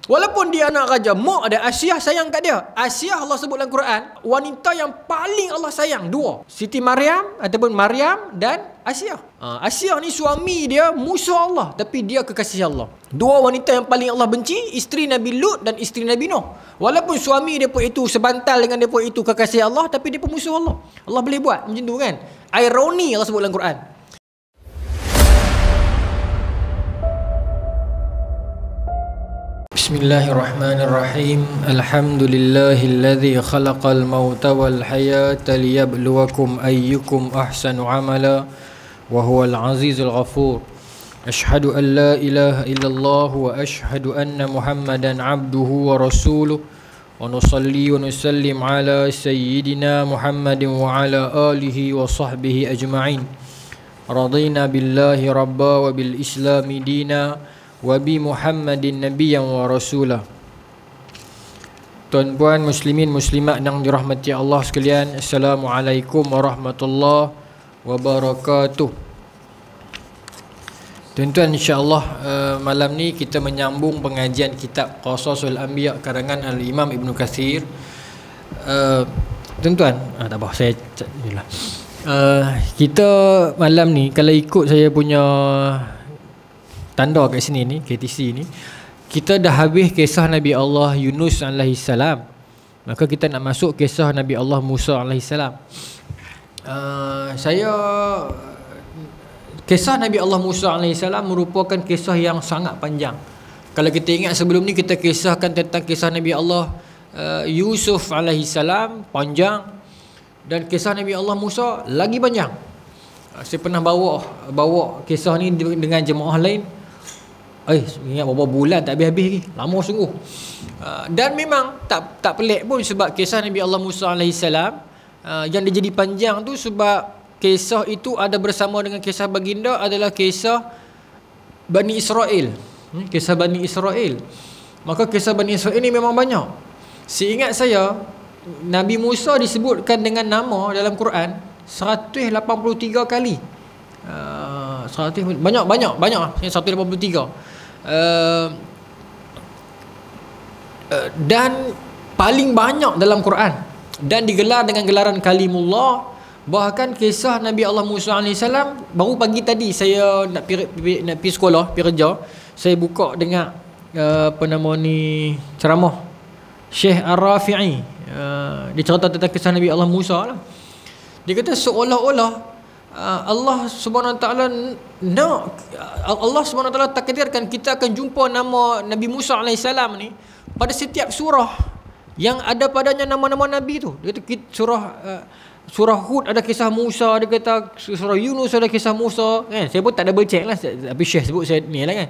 Walaupun dia anak raja, mak dia Asyah sayang kat dia. Asyah Allah sebut dalam Quran, wanita yang paling Allah sayang, dua. Siti Maryam ataupun Maryam dan Asyah. Asyah ni suami dia musuh Allah, tapi dia kekasih Allah. Dua wanita yang paling Allah benci, isteri Nabi Lut dan isteri Nabi Nuh. Walaupun suami dia pun itu sebantal dengan dia pun itu kekasih Allah, tapi dia pun musuh Allah. Allah boleh buat macam tu kan. Ironi Allah sebut dalam Quran. Bismillahirrahmanirrahim. Alhamdulillahilladzi khalaqal mauta wal hayata liyabluwakum ayyukum ahsanu amala wa huwal azizul ghafur. Ashhadu an la ilaha illallah wa ashhadu anna Muhammadan abduhu wa rasuluh. Wa nusalli wa nusallim ala sayyidina Muhammadin wa ala alihi wa sahbihi ajma'in. Radina billahi rabba wa bil islami dina wa bi Muhammadin nabiyyan wa rasulah. Tuan-puan muslimin muslimat yang dirahmati Allah sekalian, Assalamualaikum warahmatullahi wabarakatuh. Tuan-tuan, insya-Allah malam ni kita menyambung pengajian kitab Qasasul Anbiya karangan Al-Imam Ibn Katsir. Tuan-tuan, tak apa, saya kita malam ni kalau ikut saya punya tanda kat sini ni, KTC ni, kita dah habis kisah Nabi Allah Yunus AS. Maka kita nak masuk kisah Nabi Allah Musa AS. Kisah Nabi Allah Musa AS merupakan kisah yang sangat panjang. Kalau kita ingat sebelum ni kita kisahkan tentang kisah Nabi Allah Yusuf AS, panjang. Dan kisah Nabi Allah Musa lagi panjang. Saya pernah bawa kisah ni dengan jemaah lain. Ingat beberapa bulan tak habis-habis lagi. Lama sungguh. Dan memang tak pelik pun sebab kisah Nabi Allah Musa AS yang dia jadi panjang tu sebab kisah itu ada bersama dengan kisah baginda adalah kisah Bani Israel. Kisah Bani Israel. Maka kisah Bani Israel ni memang banyak. Seingat saya, Nabi Musa disebutkan dengan nama dalam Quran 183 kali. Banyak 183. Dan paling banyak dalam Quran dan digelar dengan gelaran Kalimullah. Bahkan kisah Nabi Allah Musa AS, baru pagi tadi saya nak pergi sekolah, pergi kerja, saya buka dengar ceramah Syekh Ar-Rafi'i. Dia cerita tentang kisah Nabi Allah Musa lah. Dia kata seolah-olah Allah Subhanahu Wa Taala Allah Subhanahu Wa Taala takdirkan kita akan jumpa nama Nabi Musa AS ni pada setiap surah yang ada padanya nama-nama nabi tu. Dia kata surah Hud ada kisah Musa, dia kata surah Yunus ada kisah Musa kan. Saya pun tak double check lah, tapi Syekh sebut saya ni lah kan.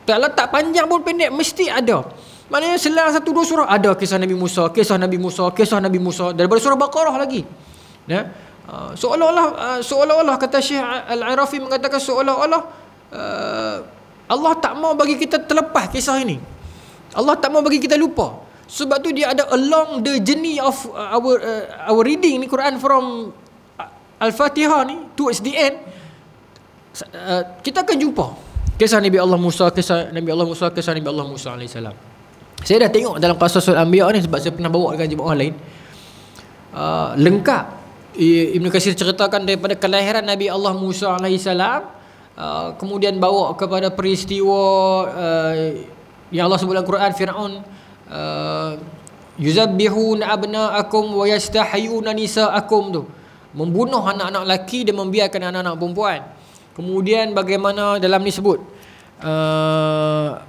Kalau tak panjang pun pendek mesti ada. Maknanya selang satu dua surah ada kisah Nabi Musa, kisah Nabi Musa, kisah Nabi Musa, daripada surah Baqarah lagi. Ya. Seolah-olah kata Syekh Al-Irafi mengatakan seolah-olah Allah tak mau bagi kita terlepas kisah ini. Allah tak mau bagi kita lupa. Sebab tu dia ada along the journey of our reading ni Quran from Al-Fatihah ni towards the end, kita akan jumpa kisah Nabi Allah Musa, kisah Nabi Allah Musa, kisah Nabi Allah Musa AS. Saya dah tengok dalam Qasasul Anbiya ni sebab saya pernah bawa dengan jemaah lain. Lengkap. Ibn Katsir ceritakan daripada kelahiran Nabi Allah Musa AS, kemudian bawa kepada peristiwa yang Allah sebut dalam Quran, Fir'aun yuzabbihuna abna'akum wa yastahyuna nisa'akum tu, membunuh anak-anak lelaki dan membiarkan anak-anak perempuan. Kemudian bagaimana dalam ni sebut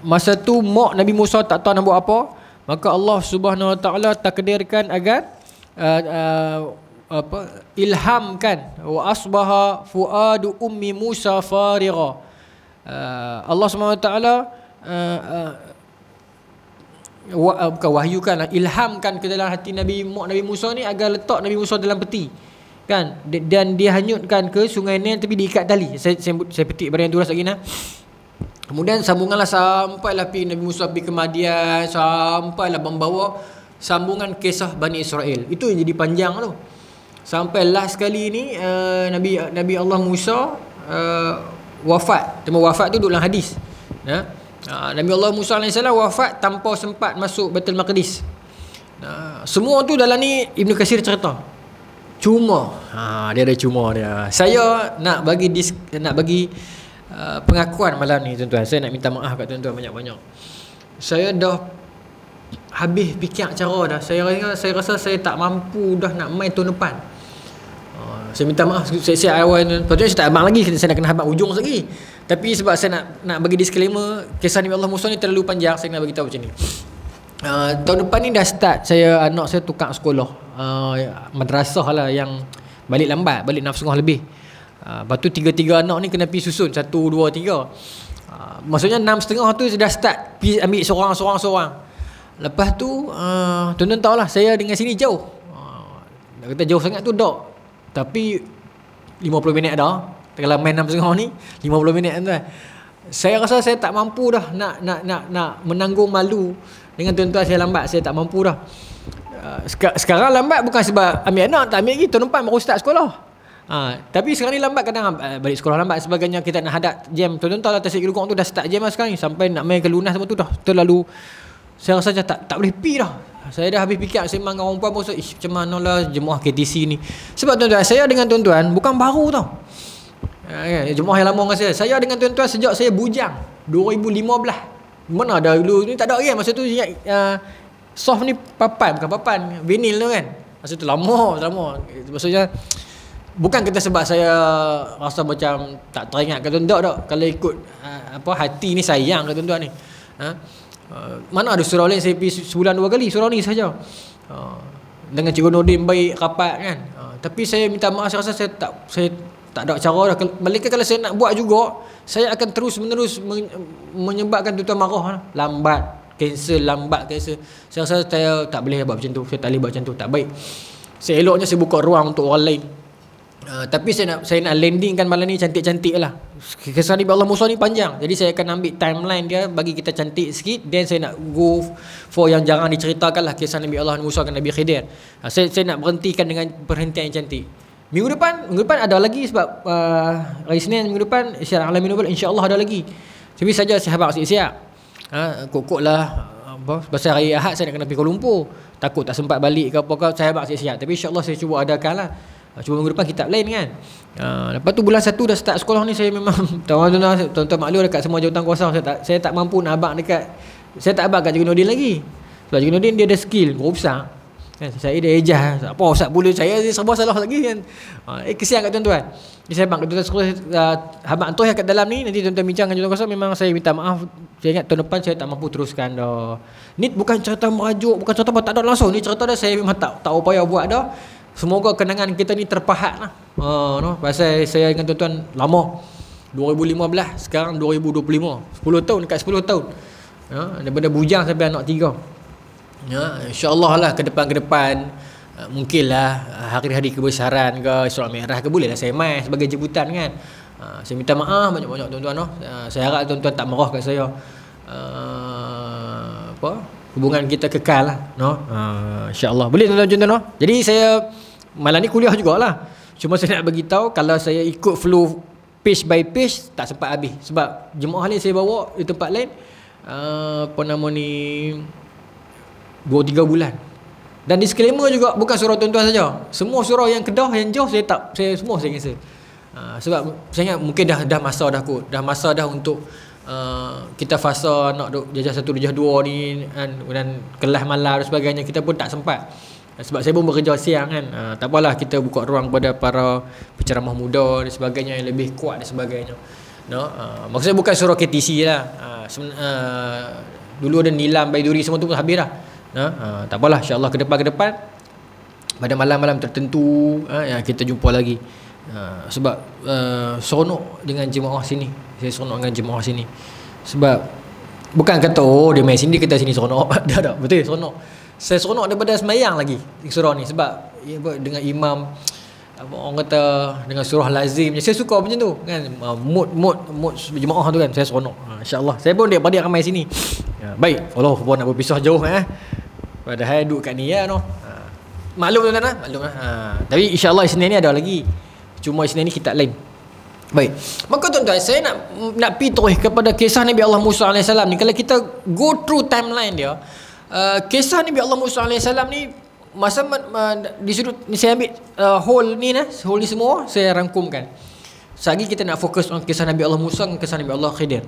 masa tu mak Nabi Musa tak tahu nak buat apa, maka Allah Subhanahu Wa Taala takdirkan agar ilhamkan wa asbaha fuadu ummi Musa farigha. Allah Subhanahu Wa Taala wahyukan, ilhamkan ke dalam hati Nabi Musa ni agar letak Nabi Musa dalam peti kan, dan dia hanyutkan ke sungai Nil tapi diikat tali. Saya petik bahagian tu lah sekali nah. Kemudian sambunganlah sampailah Nabi Musa pergi ke Madian, sampailah membawa sambungan kisah Bani Israel. Itu yang jadi panjang tu. Sampai last kali ni Nabi Allah Musa wafat. Tema wafat tu duduk dalam hadis. Nabi Allah Musa AS wafat tanpa sempat masuk Baitul Maqdis. Semua tu dalam ni Ibnu Katsir cerita. Cuma dia ada cuma dia. Saya nak bagi pengakuan malam ni tuan-tuan. Saya nak minta maaf kat tuan-tuan banyak-banyak. Saya dah habis fikir cara dah. Saya rasa saya tak mampu dah nak main tahun depan. Saya minta maaf. Saya awal patutnya saya tak abang lagi, saya nak kena habaq ujung lagi. Tapi sebab saya nak bagi disclaimer, kisah Nabi Allah Musa ni terlalu panjang, saya nak bagi tahu macam ni. Tahun depan ni dah start anak saya tukar sekolah, madrasah lah yang balik lambat, balik 6.30 lebih. Lepas tu 3 anak ni kena pergi susun 1, 2, 3. Maksudnya 6.30 tu dah start pergi ambil seorang-seorang. Lepas tu tuan-tuan tahulah saya dengan sini jauh. Nak kata jauh sangat tu tak. Tapi 50 minit dah. Kalau main 6.30 ni 50 minit tuan. Saya rasa saya tak mampu dah nak menanggung malu dengan tuan-tuan saya lambat. Saya tak mampu dah. Sekarang lambat bukan sebab ambil anak, tak ambil lagi tahun depan baru start sekolah. Tapi sekarang ni lambat, kadang balik sekolah lambat sebagainya, kita nak hadap jam. Tuan-tuan tahu lah Tasik Gelugong tu dah start jam lah sekarang ni, sampai nak main ke Lunas semua tu dah terlalu. Saya rasa tak boleh pi dah. Saya dah habis fikir sembang dengan orang perempuan pun, macam mana lah jemaah KTC ni. Sebab tuan-tuan, saya dengan tuan-tuan bukan baru tau. Jemaah yang lama dengan saya dengan tuan-tuan sejak saya bujang 2015. Mana ada dulu ni, tak ada kan masa tu. Soft ni bukan papan vinil tu kan. Masa tu lama. Maksudnya bukan kata sebab saya rasa macam tak teringat ke tuan-tuan tak. Kalau ikut hati ni sayang ke tuan-tuan ni. Mana ada surau lain saya pergi sebulan 2 kali, surau ni saja. Dengan Cikgu Nordin baik rapat kan. Tapi saya minta maaf, saya rasa saya tak ada cara dah. Malaikat kalau saya nak buat juga, saya akan terus menerus menyebabkan tuan-tuan marah lah. Lambat cancel. Saya rasa saya tak boleh buat macam tu. Saya tak boleh buat macam tu, tak baik. Saya eloknya saya buka ruang untuk orang lain. Tapi saya nak landingkan malam ni cantik-cantik lah. Kisah Nabi Allah Musa ni panjang, jadi saya akan ambil timeline dia bagi kita cantik sikit. Then saya nak go for yang jarang diceritakan lah, kisah Nabi Allah Musa dengan Nabi Khidir. Saya nak berhentikan dengan perhentian yang cantik. Minggu depan ada lagi, sebab hari Senin minggu depan Syiar Alamin Nubul insya-Allah ada lagi. Tapi saja saya harap siap-siap. Kok lah pasal hari Ahad saya nak kena pergi Kuala Lumpur. Takut tak sempat balik ke apa, saya harap siap-siap. Tapi insya-Allah saya cuba adakan lah. Cuba minggu depan kitab lain kan. Lepas tu bulan 1 dah start sekolah ni, saya memang tuan-tuan maklum dekat semua jawatankuasa, saya tak mampu nak abang dekat. Saya tak abang kat Cikgu Nordin lagi. Sebab Cikgu Nordin dia ada skill guru besar kan. Saya dia ejah apa ustaz pula, saya serba salah lagi kan. Kesian kat tuan-tuan. Jadi saya abang kat tuan-tuan sekolah, abang tu kat dalam ni, nanti tuan-tuan bincang dengan jawatankuasa. Memang saya minta maaf, saya ingat tahun depan saya tak mampu teruskan dah. Ni bukan cerita merajuk, bukan cerita apa, tak ada langsung. Ni cerita dah saya memang tak upaya buat dah. Semoga kenangan kita ni terpahat lah. Pasal saya dengan tuan-tuan lama. 2015, sekarang 2025. 10 tahun, dekat 10 tahun. Daripada bujang sampai anak 3. InsyaAllah lah ke depan mungkinlah hari-hari kebesaran ke Isra' Mi'raj ke, boleh lah saya main sebagai jemputan kan. Saya minta maaf banyak-banyak tuan-tuan. Saya harap tuan-tuan tak marah kat saya. Hubungan kita kekal lah. InsyaAllah. Boleh tuan-tuan. Jadi saya malam ni kuliah jugalah. Cuma saya nak bagi tahu, kalau saya ikut flow page by page tak sempat habis. Sebab jemaah ni saya bawa di tempat lain 2-3 bulan. Dan disclaimer juga, bukan surau tuan-tuan saja. Semua surau yang Kedah, yang jauh saya semua saya cancel. Sebab saya ingat mungkin dah masa dah kot. Dah masa dah untuk kita fasa nak jajah 1, jajah 2 ni dan kelas malam dan sebagainya, kita pun tak sempat. Sebab saya pun bekerja siang kan. Tak apalah, kita buka ruang kepada para penceramah muda dan sebagainya yang lebih kuat dan sebagainya. Maksudnya bukan surau KTC lah. Dulu ada Nilam, Baiduri, semua tu pun habis dah. Tak apalah, insya-Allah ke depan pada malam-malam tertentu yang kita jumpa lagi. Sebab seronok dengan jemaah sini. Saya seronok dengan jemaah sini. Sebab bukan kata dia main sini kita sini seronok. Tak, betul seronok. Saya seronok daripada semayang lagi di surau ni. Sebab dengan imam, orang kata dengan surah lazim, saya suka macam tu kan. Mood jemaah tu kan, saya seronok. InsyaAllah. Saya pun dia ramai sini. Baik, Allah pun nak berpisah jauh padahal duduk kat ni maklum tuan-tuan. Maklum Tapi insyaAllah Isnin ni ada lagi. Cuma Isnin ni kita lain. Baik. Maka tuan-tuan, saya nak pergi terus kepada kisah Nabi Allah Musa AS ni. Kalau kita go through timeline dia, kisah Nabi Allah Musa AS ni, masa di sudut ni saya ambil whole ni semua saya rangkumkan. Selagi kita nak fokus on kisah Nabi Allah Musa dan kisah Nabi Allah Khidir.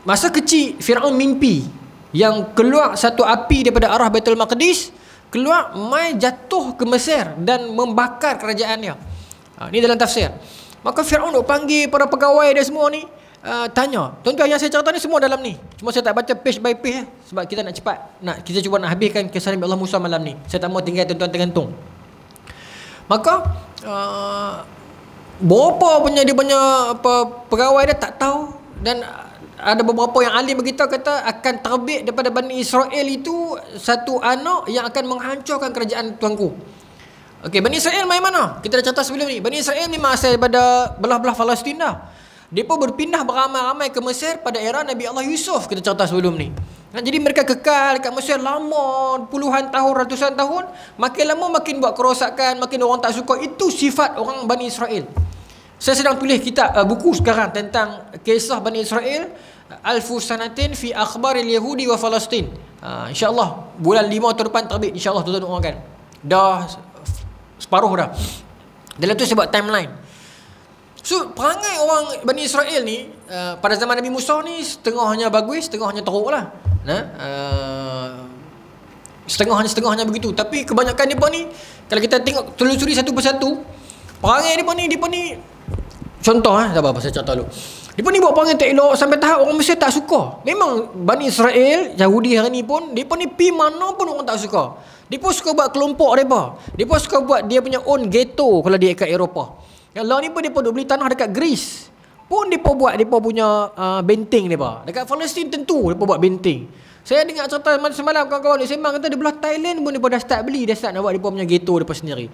Masa kecil Firaun mimpi yang keluar satu api daripada arah Baitul Maqdis, keluar mai jatuh ke Mesir dan membakar kerajaan dia. Ni dalam tafsir. Maka Firaun duk panggil para pegawai dia semua ni, tanya. Tuan-tuan, yang saya cerita ni semua dalam ni. Cuma saya tak baca page by page sebab kita nak cepat. Kita cuba nak habiskan kisah Nabi Allah Musa malam ni. Saya tak mau tinggal tuan-tuan tergantung. Maka berapa punya dia punya pegawai dia tak tahu, dan ada beberapa yang alim beritahu kata akan terbit daripada Bani Israel itu satu anak yang akan menghancurkan kerajaan tuanku. Okey, Bani Israel main mana? Kita dah cerita sebelum ni. Bani Israel ni asal daripada belah-belah Palestin dah. Mereka berpindah beramai-ramai ke Mesir pada era Nabi Allah Yusuf, kita cerita sebelum ni. Jadi mereka kekal dekat Mesir lama, puluhan tahun, ratusan tahun. Makin lama makin buat kerosakan, makin orang tak suka. Itu sifat orang Bani Israel. Saya sedang tulis kitab buku sekarang tentang kisah Bani Israel, Alfu Sanatin fi Akhbaril Yahudi wa Palestin. InsyaAllah bulan 5 tahun depan terbit, InsyaAllah tuan-tuan doakan. Dah separuh dah. Dalam tu saya buat timeline. So perangai orang Bani Israel ni pada zaman Nabi Musa ni setengahnya bagus, setengahnya teruk lah. Setengahnya begitu. Tapi kebanyakan mereka ni, kalau kita tengok telusuri satu persatu, perangai mereka ni contoh tak apa saya cerita dulu. Mereka ni buat perangai tak elok sampai tahap orang Mesir tak suka. Memang Bani Israel Yahudi hari ni pun, mereka ni pi mana pun orang tak suka. Mereka suka buat kelompok mereka. Mereka suka buat dia punya own ghetto kalau dia kat Eropah. Yang lain ni pun mereka duk beli tanah dekat Greece. Pun mereka buat mereka punya benteng mereka. Dekat Palestin tentu mereka buat benteng. Saya dengar cerita semalam kawan-kawan dia sembang kata di belah Thailand pun mereka dah start beli, dah start nak buat mereka punya ghetto mereka sendiri.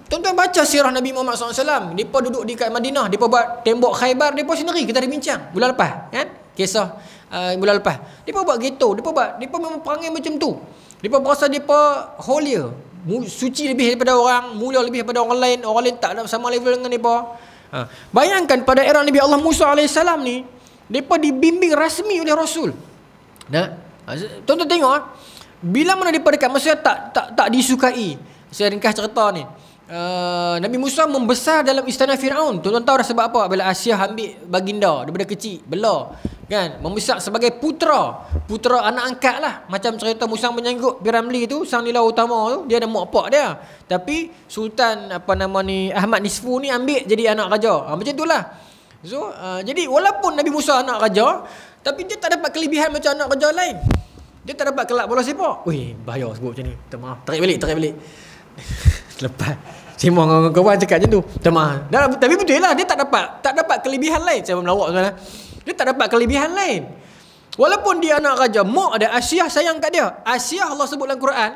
Tuan-tuan baca sirah Nabi Muhammad SAW. Mereka duduk di kat Madinah, mereka buat tembok Khaybar mereka sendiri. Kita ada bincang bulan lepas kan? Kisah bulan lepas. Mereka buat ghetto, mereka memang perangai macam tu. Mereka berasa mereka holier, suci lebih daripada orang, mulia lebih daripada orang lain tak sama level dengan mereka. Bayangkan pada era Nabi Allah Musa AS ni, mereka dibimbing rasmi oleh Rasul. Tuan-tuan tengok, bila mana mereka dekat Mesir tak disukai. Saya ringkas cerita ni. Nabi Musa membesar dalam istana Firaun. Tuan-tuan tahu dah sebab apa? Bila Asia ambil baginda daripada kecil, bela kan, membesar sebagai putera anak angkat lah. Macam cerita Musa menyanggut Piramli tu, sang nila utama tu, dia ada mak pak dia. Tapi Sultan Ahmad Nisfu ni ambil jadi anak raja. Macam itulah. So jadi walaupun Nabi Musa anak raja, tapi dia tak dapat kelebihan macam anak raja lain. Dia tak dapat kelak bola sepak. Weh, bahaya sebut macam ni. Minta maaf. Tarik balik. Lepas Simon dengan kawan cakap macam tu, minta maaf. Tapi betul lah, dia tak dapat kelebihan lain. Saya melawak sebenarnya. Dia tak dapat kelebihan lain. Walaupun dia anak raja, mak ada Asyah sayang kat dia. Asyah Allah sebut dalam Quran,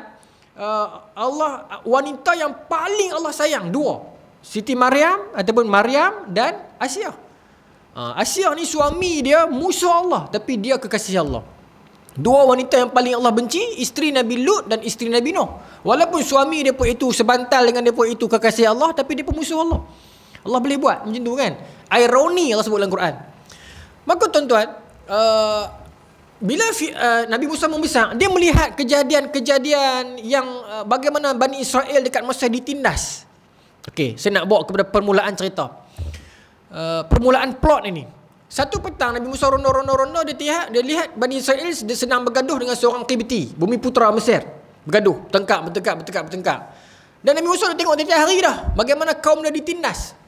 Allah wanita yang paling Allah sayang dua, Siti Maryam ataupun Maryam dan Asyah. Asyah ni suami dia musuh Allah, tapi dia kekasih Allah. Dua wanita yang paling Allah benci, isteri Nabi Lut dan isteri Nabi Nuh. Walaupun suami dia pun itu sebantal dengan dia pun itu kekasih Allah, tapi dia pun musuh Allah. Allah boleh buat macam tu kan. Ironi Allah sebut dalam Quran. Maka tuan-tuan, bila Nabi Musa membesar, dia melihat kejadian-kejadian yang bagaimana Bani Israel dekat Mesir ditindas. Okey, saya nak bawa kepada permulaan cerita. Permulaan plot ini. Satu petang Nabi Musa ronda dia lihat Bani Israel dia sedang bergaduh dengan seorang Qibti, bumi putera Mesir. Bergaduh, bertengkar. Dan Nabi Musa dah tengok tiap hari dah bagaimana kaum dia ditindas.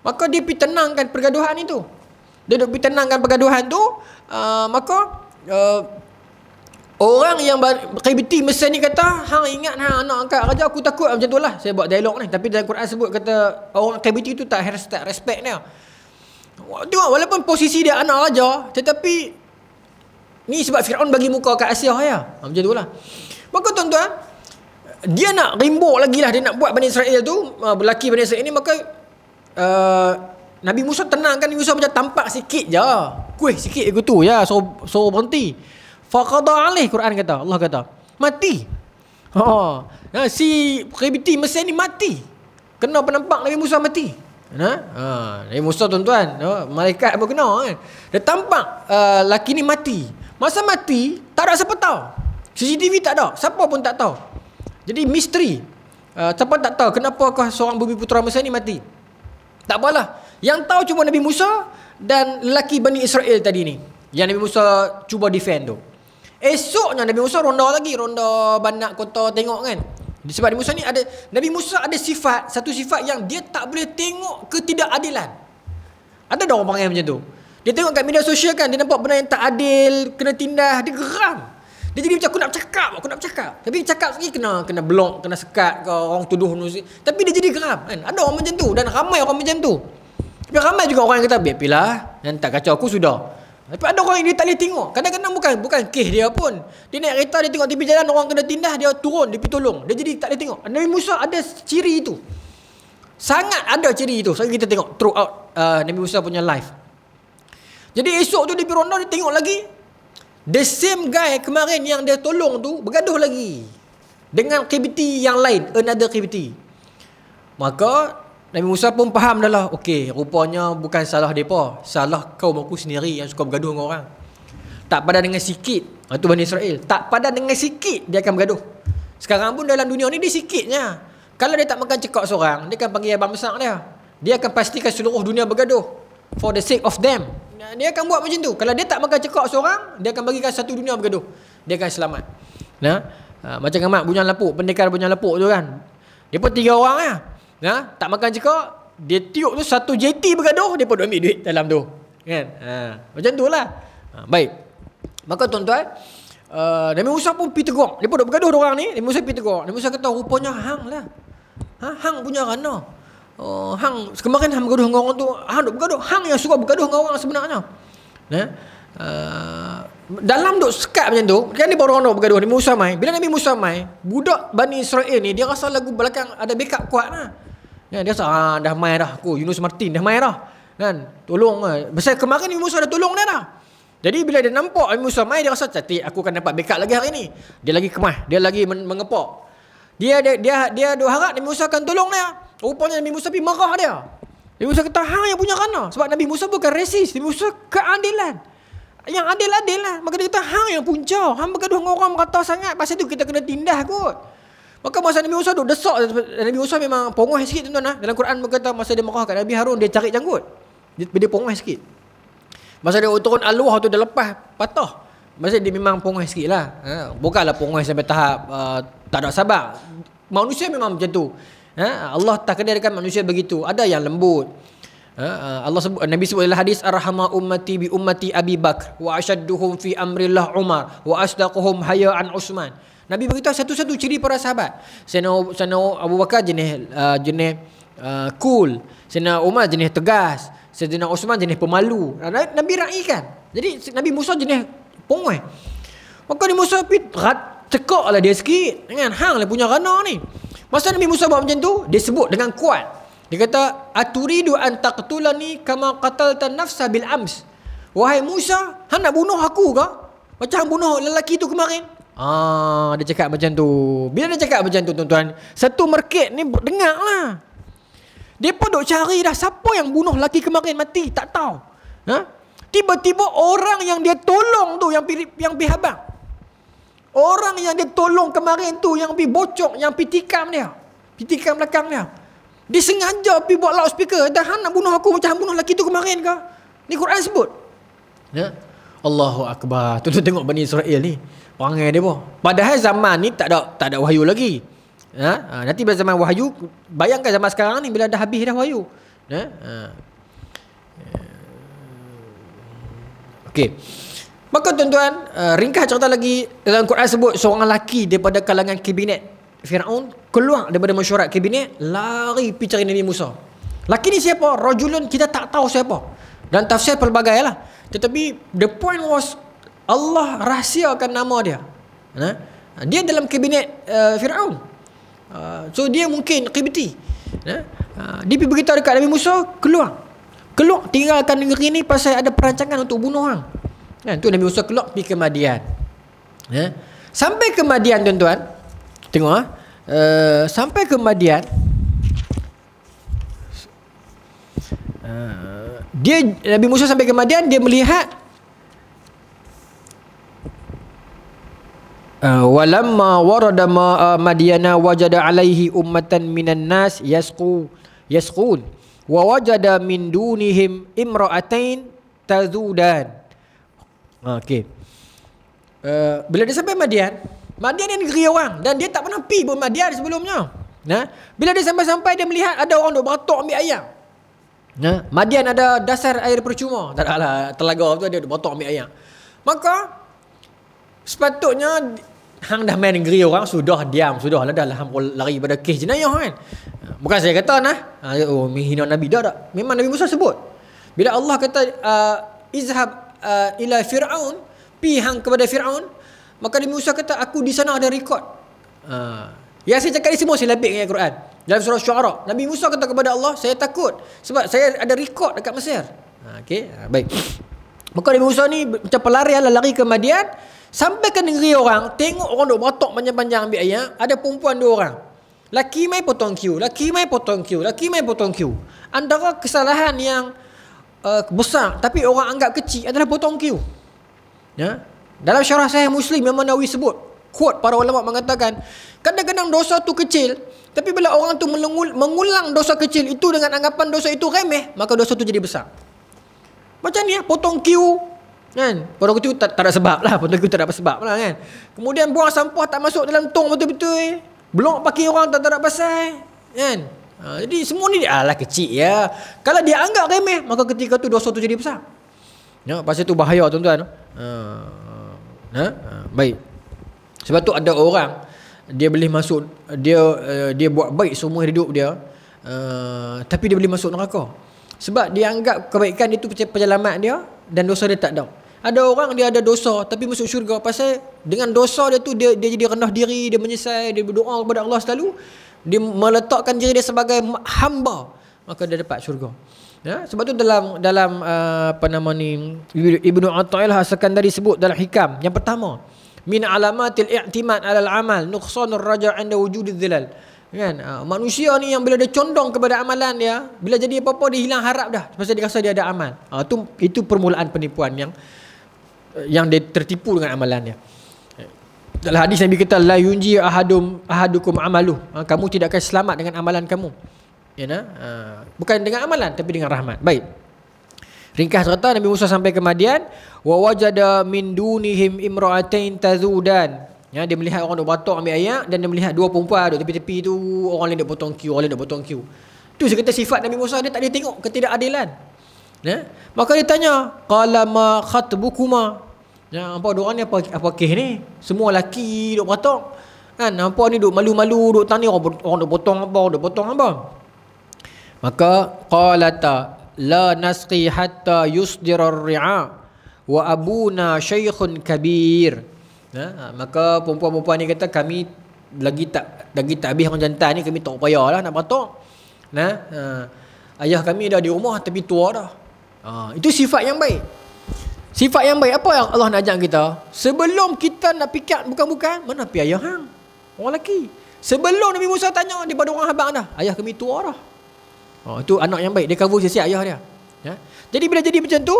Maka dia pergi tenangkan pergaduhan itu. Dia pergi tenangkan pergaduhan tu, maka orang yang Qibti Mesir ni kata, hang ingat anak angkat raja aku takut macam tu lah. Saya buat dialog ni, tapi dalam Quran sebut kata orang Qibti tu tak respect dia. Tengok, walaupun posisi dia anak raja, tetapi ni sebab Firaun bagi muka kat Asia ya. Macam tu lah. Maka tuan-tuan, dia nak rimbuk lagi lah, dia nak buat Bani Israel tu, berlaki Bani Israel ni. Maka Nabi Musa tenangkan Nabi Musa macam tampak sikit je. Kuih sikit aku tu ya, so berhenti. Faqada alaih, Quran kata, Allah kata, mati. Si Qibti Mesir ni mati. Kena penampak Nabi Musa mati. Nabi Musa tuan-tuan, malaikat apa kena kan. Dia tampak laki ni mati. Masa mati tak ada siapa tahu. CCTV tak ada, siapa pun tak tahu. Jadi misteri. Siapa tak tahu kenapa seorang bumi putera Mesir ni mati. Tak apalah. Yang tahu cuma Nabi Musa dan lelaki Bani Israel tadi ni, yang Nabi Musa cuba defend tu. Esoknya Nabi Musa ronda bandak kota tengok kan. Sebab Nabi Musa ada satu sifat yang dia tak boleh tengok ketidakadilan. Ada dah orang panggil macam tu. Dia tengok kat media sosial kan, dia nampak benda yang tak adil, kena tindas, dia geram. Dia jadi macam aku nak bercakap. Tapi cakap lagi kena blok, kena sekat ke, orang tuduh. Tapi dia jadi geram kan. Ada orang macam tu dan ramai orang macam tu. Tapi ramai juga orang yang kata biarlah, yang tak kacau aku sudah. Tapi ada orang yang dia tak boleh tengok. Kadang-kadang bukan kes dia pun. Dia naik kereta, dia tengok tepi jalan orang kena tindas, dia turun, dia pergi tolong. Dia jadi tak boleh tengok. Nabi Musa ada ciri itu. Sangat ada ciri itu. So kita tengok throughout Nabi Musa punya life. Jadi esok tu dia pergi ronda, dia tengok lagi. The same guy kemarin yang dia tolong tu bergaduh lagi dengan KBT yang lain, another KBT. Maka Nabi Musa pun faham dah lah. Okey, rupanya bukan salah mereka, salah kaum aku sendiri yang suka bergaduh dengan orang. Tak padan dengan sikit. Itu Bani Israel. Tak padan dengan sikit dia akan bergaduh. Sekarang pun dalam dunia ni dia sikitnya. Kalau dia tak makan cekak seorang, dia akan panggil abang besar dia. Dia akan pastikan seluruh dunia bergaduh for the sake of them. Dia akan buat macam tu. Kalau dia tak makan cekak seorang, dia akan bagikan satu dunia bergaduh. Dia akan selamat. Macam Ahmad Bunyan Lapuk, pendekar Bunyan Lapuk tu kan. Dia pun 3 orang lah. Tak makan cekak, dia tiup tu satu JT bergaduh, dia pun ambil duit dalam tu. Kan? Macam tu lah. Baik. Maka tuan-tuan, Nabi Musa pun pergi tegur. Dia pun duk bergaduh orang ni, Nabi Musa pergi tegur. Nabi Musa kata rupanya hang lah. Hang punya rana. Hang kemarin hang bergaduh dengan orang tu, hang duk bergaduh, hang yang suka bergaduh dengan orang sebenarnya. Dalam duk sekat macam tu, kan dia baru orang duk bergaduh. Nabi Musa mai. Bila Nabi Musa mai, budak Bani Israel ni dia rasa lagu belakang ada backup kuat lah. Dia rasa dah mai dah aku, Yunus Martin dah mai dah. Kan? Tolong lah. Pasal kemarin Nabi Musa dah tolong dia dah. Jadi bila dia nampak Nabi Musa mai, dia rasa cantik, aku akan dapat backup lagi hari ni. Dia lagi kemas, dia lagi mengepak. Dia duk harap Nabi Musa akan tolong dia. Rupanya Nabi Musa pergi marah dia. Nabi Musa kata hang yang punya rana. Sebab Nabi Musa bukan resis, Nabi Musa keadilan. Yang adil-adil lah. Maka dia kata hang yang punca, hang bergaduh dengan orang merata sangat, pasal tu kita kena tindas kot. Maka masa Nabi Musa duk desak, Nabi Musa memang pongoh sikit tuan-tuan lah. Dalam Quran berkata masa dia marah kat Nabi Harun, dia cari janggut. Dia pongoh sikit. Masa dia turun al-Luh tu dia lepas patah. Masa dia memang pongoh sikit lah. Bukanlah pongoh sampai tahap tak ada sabar. Manusia memang macam tu. Allah takdirkan manusia begitu. Ada yang lembut. Allah sebut, Nabi sebut dalam hadis arhama ummati bi ummati Abi Bakr wa ashadduhum fi amrillah Umar wa asdaquhum hayaan Utsman. Nabi beritahu satu-satu ciri para sahabat. Sayyidina Abu Bakar jenis cool, Sayyidina Umar jenis tegas, Sayyidina Utsman jenis pemalu. Nabi raikan. Jadi Nabi Musa jenis pongoh. Maka Nabi Musa cekaklah dia sikit dengan hang lah punya rana ni. Masa Nabi Musa buat macam tu, dia sebut dengan kuat. Dia kata, aturidu an taqtulani kama qataltan nafsa bil ams. Wahai Musa, hang nak bunuh aku ke? Macam hang bunuh lelaki tu kemarin. Dia cakap macam tu. Bila dia cakap macam tu tuan-tuan, satu merket ni dengar lah. Dia pun duk cari dah siapa yang bunuh lelaki kemarin mati, tak tahu. Tiba-tiba orang yang dia tolong tu yang pergi habang. Orang yang dia tolong kemarin tu yang pergi bocok, yang pergi tikam dia. Pergi tikam belakang dia. Dia sengaja pergi buat loudspeaker. Dah hang nak bunuh aku macam hang bunuh lelaki tu kemarin ke? Ni Quran sebut. Allahu Akbar. Tu tengok Bani Israel ni. Perangai dia pun. Padahal zaman ni tak ada wahyu lagi. Nanti bila zaman wahyu, bayangkan zaman sekarang ni bila dah habis dah wahyu. Okey. Maka tuan-tuan, ringkas cerita lagi dalam Quran sebut seorang lelaki daripada kalangan kabinet Firaun keluar daripada mesyuarat kabinet, lari pergi cari Nabi Musa. Lelaki ni siapa? Rajulun kita tak tahu siapa. Dan tafsir pelbagai lah. Tetapi the point was Allah rahsiakan nama dia. Dia dalam kabinet Firaun. So dia mungkin Qibti. Dia pergi beritahu dekat Nabi Musa, keluar tinggalkan negeri ni pasal ada perancangan untuk bunuh hang. Tu Nabi Musa keluar pergi ke Madian. Sampai ke Madian tuan-tuan, tengok sampai ke Madian, Dia Nabi Musa sampai ke Madian, dia melihat walamma warada Madyana wajada alaihi ummatan minan nas yasqun wa wajada min dunihim imra'atain tazudan. Okey. Bila dia sampai Madian ni negeri orang, dan dia tak pernah pergi pun Madian sebelumnya. Bila dia sampai dia melihat ada orang duk beratok ambil ayam. Madian ada dasar air percuma, tak ada lah, telaga tu, dia duk beratok ambil ayam. Maka sepatutnya hang dah main negeri orang, sudah diam, sudah lah, dah hang lari pada kes jenayah kan. Bukan saya kata menghina Nabi, dah. Memang Nabi Musa sebut. Bila Allah kata izhab ila Fir'aun, pi hang kepada Fir'aun, maka Nabi Musa kata aku di sana ada rekod. Yang saya cakap ni semua saya labik dengan Al-Quran. Dalam surah Syu'ara, Nabi Musa kata kepada Allah, saya takut sebab saya ada rekod dekat Mesir. Okey, baik. Maka Nabi Musa ni macam pelari lah, lari ke Madian, sampai ke negeri orang, tengok orang duk beratok panjang-panjang ambil ayam, ada perempuan 2 orang. Laki mai potong queue, laki mai potong queue, laki mai potong queue. Antara kesalahan yang besar tapi orang anggap kecil adalah potong queue. Dalam syarah Sahih Muslim, Imam Nawawi sebut, quote para ulama mengatakan, kadang-kadang dosa tu kecil, tapi bila orang tu mengulang dosa kecil itu dengan anggapan dosa itu remeh, maka dosa tu jadi besar. Macam ni potong queue kan, potong queue tak ada sebab lah, potong queue tak ada sebab lah kan. Kemudian buang sampah tak masuk dalam tong betul-betul, blok parking orang tak ada pasal kan. Jadi semua ni alah kecil ya. Kalau dia anggap remeh, maka ketika tu dosa tu jadi besar. Pasal tu bahaya tuan-tuan. Baik. Sebab tu ada orang dia boleh masuk, dia buat baik semua hidup dia, tapi dia boleh masuk neraka. Sebab dia anggap kebaikan itu penyelamat dia dan dosa dia tak ada. Ada orang dia ada dosa tapi masuk syurga pasal dengan dosa dia tu dia jadi rendah diri, dia menyesal, dia berdoa kepada Allah selalu, dia meletakkan diri dia sebagai hamba, maka dia dapat syurga. Sebab tu dalam Ibnu Athaillah As-Sakandari sebut dalam Hikam, yang pertama, min alamatil i'timad 'alal amal nuqsanur raja' 'inda wujudidz zilal. Kan? Manusia ni yang bila dia condong kepada amalan dia, bila jadi apa-apa dia hilang harap dah pasal dia rasa dia ada amal. Itu permulaan penipuan yang dia tertipu dengan amalan dia. Dalam hadis Nabi kata la yunji ahadukum amaluh. Kamu tidak akan selamat dengan amalan kamu. Bukan dengan amalan tapi dengan rahmat. Baik. Ringkas kata, Nabi Musa sampai ke Madian, wa wajada min dunihim imra'atain tazudan. Dia melihat orang duk batok ambil air, dan dia melihat 2 perempuan duk tepi-tepi tu, orang lain duk potong queue, orang lain duk potong queue. Tu saya kata sifat Nabi Musa, dia tak boleh tengok ketidakadilan. Maka dia tanya, qala ma khatbukuma. Apa orang ni apa kes ni? Semua lelaki duk batok. Kan nampa ni duk malu-malu, duk tanya orang duk potong apa. Maka qalata la nasqi hatta yusdira ar-ri'a wa abuna shaykhun kabir. Maka perempuan-perempuan ni kata, kami lagi tak habis orang jantan ni, kami tak payahlah nak batok. Ayah kami dah di rumah tapi tua dah. Itu sifat yang baik. Sifat yang baik. Apa yang Allah nak ajak kita? Sebelum kita nak pikat bukan-bukan, mana pi ayah hang? Orang lelaki. Sebelum Nabi Musa tanya daripada orang abang dah, ayah kami tua dah. Itu anak yang baik, dia cover sisi ayah dia. Jadi bila jadi macam tu,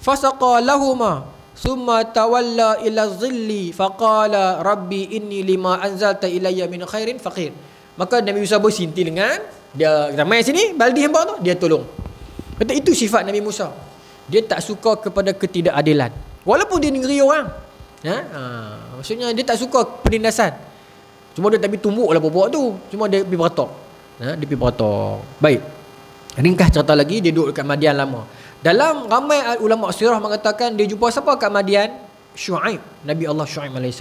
fasaqa lahuma summa tawalla ila zilli faqala rabbi inni lima anzalta ilayya min khairin faqir. Maka Nabi Musa bersinti dengan dia, ramai sini baldi hamba tu, dia tolong. Kata itu sifat Nabi Musa. Dia tak suka kepada ketidakadilan walaupun dia negeri orang. Maksudnya dia tak suka penindasan. Cuma dia tak pergi tumbuk lah pokok tu, cuma dia pergi beratok. Dia pergi beratok. Baik. Ringkas cerita lagi, dia duduk dekat Madian lama. Dalam ramai ulama sirah mengatakan dia jumpa siapa kat Madian? Syuaib, Nabi Allah Syuaib AS.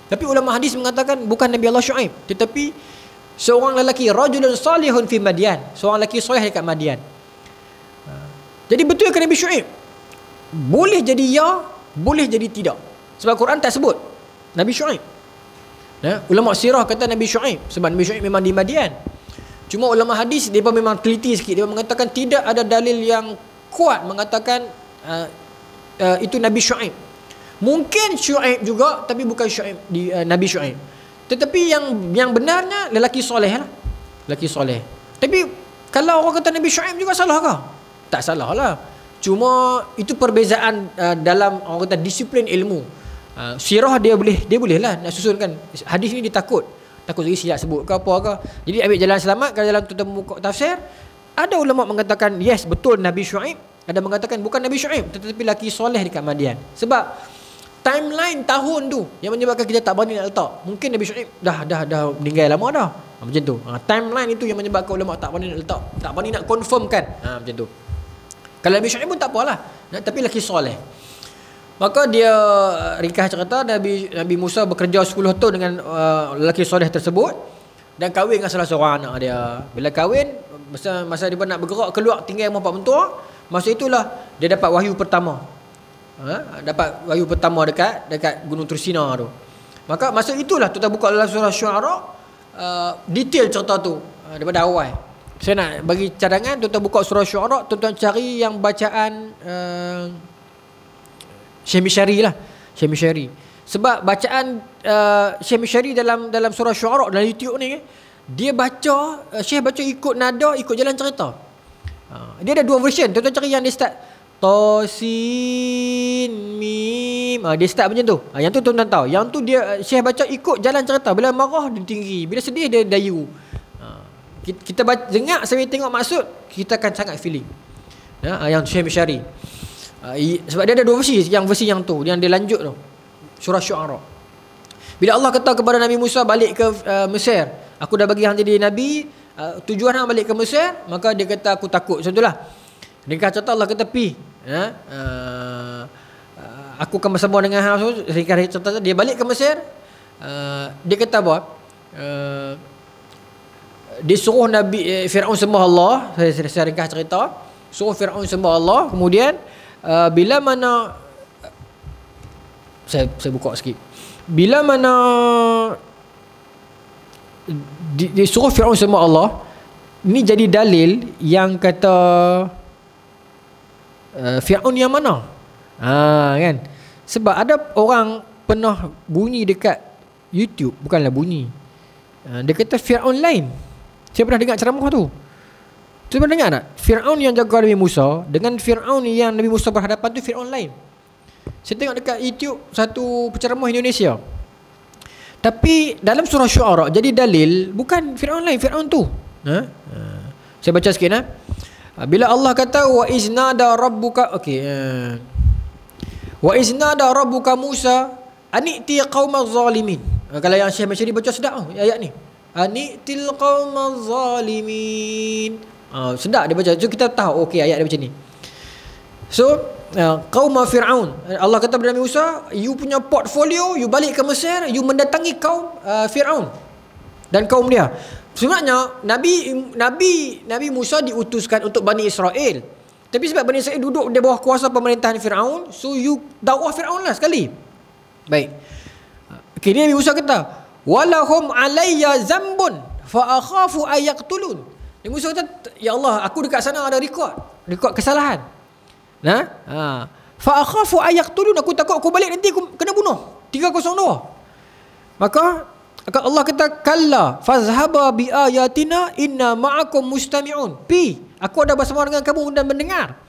Tapi ulama hadis mengatakan bukan Nabi Allah Syuaib, tetapi seorang lelaki, rajulun salihun fi Madian, seorang lelaki soleh dekat Madian. Jadi betul ke Nabi Syuaib? Boleh jadi ya, boleh jadi tidak. Sebab Quran tak sebut Nabi Syuaib. Ulama sirah kata Nabi Syuaib sebab Nabi Syuaib memang di Madian. Cuma ulama hadis dia memang teliti sikit, dia mengatakan tidak ada dalil yang kuat mengatakan itu Nabi Syuaib. Mungkin Syuaib juga tapi bukan Syuaib Nabi Syuaib. Tetapi yang benarnya lelaki soleh lah. Lelaki soleh. Tapi kalau orang kata Nabi Syuaib juga salah ke? Tak salah lah. Cuma itu perbezaan dalam orang kata disiplin ilmu. Sirah dia boleh lah nak susunkan. Hadis ni dia takut lagi silap sebut ke apa ke. Jadi ambil jalan selamat. Kalau dalam tuan buka tafsir, ada ulama mengatakan yes betul Nabi Syuaib, ada mengatakan bukan Nabi Syuaib tetapi lelaki soleh dekat Madian. Sebab timeline tahun tu yang menyebabkan kita tak berani nak letak. Mungkin Nabi Syuaib dah meninggal lama dah. Macam tu. Timeline itu yang menyebabkan ulama tak berani nak letak, tak berani nak confirmkan. Macam tu. Kalau Nabi Syuaib pun tak apalah, tapi lelaki soleh. Maka dia ringkas cerita Nabi Musa bekerja 10 tahun dengan lelaki soleh tersebut dan kahwin dengan salah seorang anak dia. Bila kahwin, masa dia nak bergerak keluar tinggal rumah pak mentua, masa itulah dia dapat wahyu pertama. Dapat wahyu pertama dekat Gunung Tursina tu. Maka masa itulah kita buka dalam surah Syuara, detail cerita tu daripada awal. Saya nak bagi cadangan, tuan-tuan buka surah Syuara, tuan-tuan cari yang bacaan Syekh Mishari lah. Syekh Mishari. Sebab bacaan Syekh Mishari dalam surah Syuara dalam YouTube ni, dia baca, Syekh baca ikut nada, ikut jalan cerita. Dia ada 2 version. Tuan-tuan cari yang dia start Tosin Mim. Dia start macam tu. Yang tu tuan-tuan tahu. Yang tu dia Syekh baca ikut jalan cerita. Bila marah dia tinggi, bila sedih dia dayu. Kita dengar sambil tengok maksud, kita akan sangat feeling. Yang Syekh Mishari. Sebab dia ada 2 versi. Yang versi yang tu, yang dia lanjut tu, surah Syuara. Bila Allah kata kepada Nabi Musa balik ke Mesir, aku dah bagi hang jadi nabi, tujuan hang balik ke Mesir, maka dia kata aku takut. Macam itulah. Dia kata Allah kata pi, aku akan bersama dengan hang. Dia balik ke Mesir, dia kata apa? Dia suruh Nabi Firaun sembah Allah. Saya ringkas cerita. Suruh Firaun sembah Allah. Kemudian bila mana saya buka sikit. Bila mana dia suruh Firaun sembah Allah, ni jadi dalil yang kata Firaun yang mana? Kan? Sebab ada orang pernah bunyi dekat YouTube, bukanlah bunyi. Dia kata Firaun lain. Saya pernah dengar ceramah tu. Saya pernah dengar tak? Firaun yang jaga Nabi Musa dengan Firaun yang Nabi Musa berhadapan tu Firaun lain. Saya tengok dekat YouTube satu penceramah Indonesia. Tapi dalam surah Syuara jadi dalil bukan Firaun lain, Firaun tu. Saya baca sikit bila Allah kata wa iznada rabbuka, wa iznada rabbuka Musa aniti qaumaz zalimin. Kalau yang Syekh Masyari baca sedap ayat ni. Anitil qaumaz zalimin. Sedap dia baca. So kita tahu ayat dia macam ni. So kaum Firaun, Allah kata kepada Nabi Musa, you punya portfolio, you balik ke Mesir, you mendatangi kaum Firaun dan kaum dia. Sebenarnya Nabi Musa diutuskan untuk Bani Israel. Tapi sebab Bani Israel duduk di bawah kuasa pemerintahan Firaun, so you dakwah Firaun lah sekali. Baik. Ni Nabi Musa kata, walahum alayya zambun fa akhafu ayaqtulun. Nabi Musa kata, ya Allah, aku dekat sana ada rekod kesalahan. Fa akhafu ayaqtulun, aku takut aku balik nanti aku kena bunuh. 302. Maka Allah kata, kalla fazhaba bi ayatina inna ma'akum mustami'un. Aku ada bersama dengan kamu dan mendengar.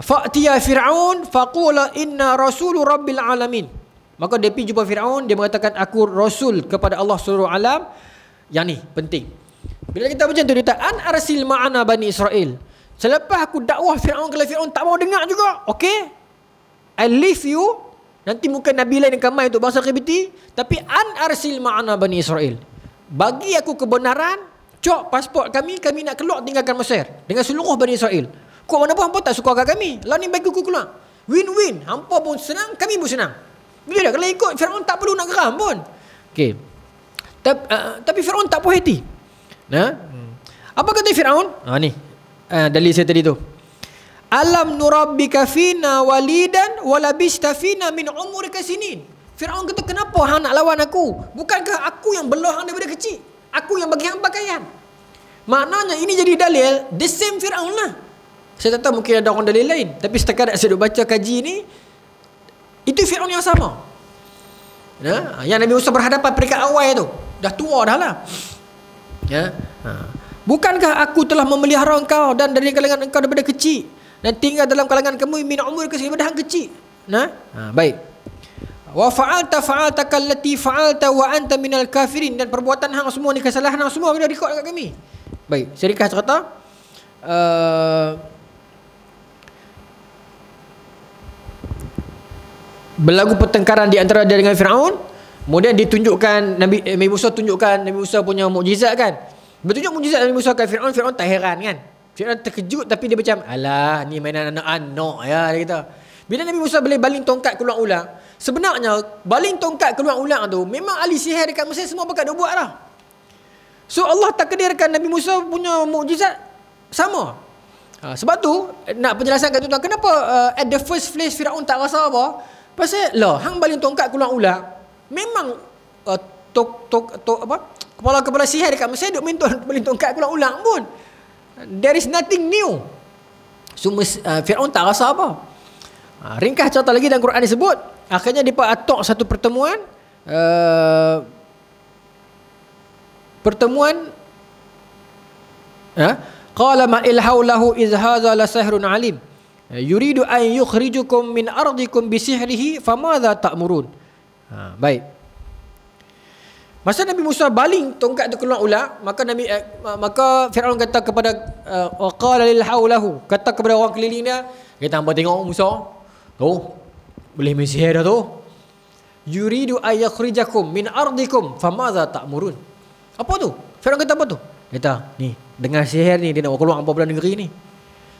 Fa'tiya fir'aun faqula inna rasulu rabbil alamin. Maka dia pergi jumpa Firaun, dia mengatakan aku rasul kepada Allah seluruh alam. Yang ni penting. Bila kita macam tu, dia kata an arsil ma'ana Bani Israel. Selepas aku dakwah Firaun, kalau Firaun tak mau dengar juga, I leave you. Nanti mungkin Nabi lain akan main untuk bangsa Qibti, tapi an arsil ma'ana Bani Israel. Bagi aku kebenaran, cok pasport kami nak keluar tinggalkan Mesir dengan seluruh Bani Israel. Kau mana pun hampa tak suka kat kami, lah ni bagi aku keluar. Win-win, hampa pun senang, kami pun senang. Bila dah, kalau ikut Firaun tak perlu nak geram pun. Tapi Firaun tak puas hati. Apa kata Firaun? Ni dalil saya tadi tu. Alam nurabbika fina walidan walabista fina min umurika sinin. Firaun kata, kenapa hang nak lawan aku? Bukankah aku yang belah hang daripada kecil? Aku yang bagi hang pakaian. Maknanya ini jadi dalil the same Firaun lah. Saya tak tahu, mungkin ada orang dalil lain, tapi setakat saya duk baca kaji ni, itu Firaun yang sama. Yang Nabi Musa berhadapan peringkat awal tu. Dah tua dah lah. Bukankah aku telah memelihara engkau dan dari kalangan engkau daripada kecil, dan tinggal dalam kalangan kamu min umur daripada hang kecil. Baik. Wa fa'alta kallati fa'alta wa anta minal kafirin, dan perbuatan hang semua ni, kesalahan hang semua bila rekod dekat kami. Baik, syarikat cerita berlaku pertengkaran di antara dia dengan Firaun. Kemudian ditunjukkan Nabi Musa tunjukkan Nabi Musa punya mukjizat kan. Bertunjuk mukjizat Nabi Musa kat Firaun, Firaun tak heran kan. Firaun terkejut, tapi dia macam, alah ni mainan anak-anak ya, dia kata. Bila Nabi Musa boleh baling tongkat keluar ulang, sebenarnya baling tongkat keluar ulang tu memang ahli sihir dekat Mesir semua pakat dia buat dah. So Allah takdirkan Nabi Musa punya mukjizat sama. Sebab tu nak penjelasan kat tuan-tuan, kenapa at the first place Firaun tak rasa apa? Pasal lah hang baling tongkat keluar ulang, memang kepala-kepala sihir dekat Mesir duk main baling tongkat keluar ulang pun. There is nothing new. So Firaun tak rasa apa. Ringkas cerita lagi dalam Quran disebut, akhirnya depa atok satu pertemuan qala ma ilhaulahu iz hadza la sihrun alim yuridu an yukhrijukum min ardikum bi sihrihi famadza ta'murun. Baik. Masa Nabi Musa baling tongkat tu keluar ulang, maka Firaun kata kepada qala lil haulahu, kata kepada orang keliling dia, kita hangpa tengok Musa tu boleh main sihir dah tu. Yuridu ay yakhrijakum min ardikum famadza ta'murun. Apa tu? Firaun kata apa tu? Kata, ni dengan sihir ni dia nak keluar apa bulan negeri ni.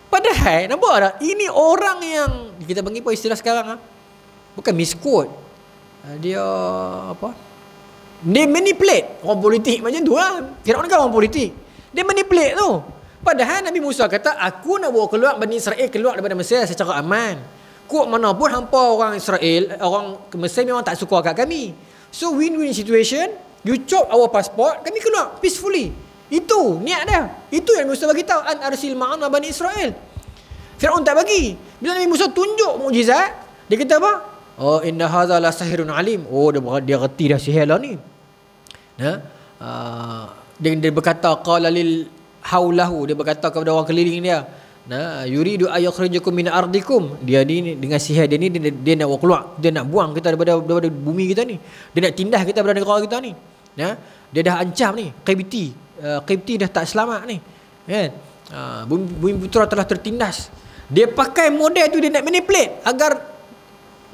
Padahal nampak tak, ini orang yang kita panggil apa istilah sekarang bukan misquote. Dia apa? Dia manipulate orang politik macam tu lah. Firaun kan orang politik. Dia manipulate tu. Padahal Nabi Musa kata, aku nak bawa keluar Bani Israel keluar daripada Mesir secara aman. Kok mana pun hampa orang Israel, orang Mesir memang tak suka kat kami. So win-win situation, you chop our passport, kami keluar peacefully. Itu niat dia. Itu yang Musa bagi tahu, an arsil ma'ana Bani Israel. Firaun tak bagi. Bila Nabi Musa tunjuk mukjizat, dia kata apa? Oh, inna hadza la sahirun alim. Oh, dia reti dah sihir lah ni. Dia berkata qala lil haulahu, dia berkata kepada orang keliling dia, yuridu ayakhrijakum min ardikum. Dia ni dengan sihir dia ni dia nak keluar, dia nak buang kita daripada bumi kita ni. Dia nak tindah kita daripada negara kita ni. Dia dah ancam ni, Qibti dah tak selamat ni. Kan? Bumi putra telah tertindas. Dia pakai model tu, dia nak manipulate agar,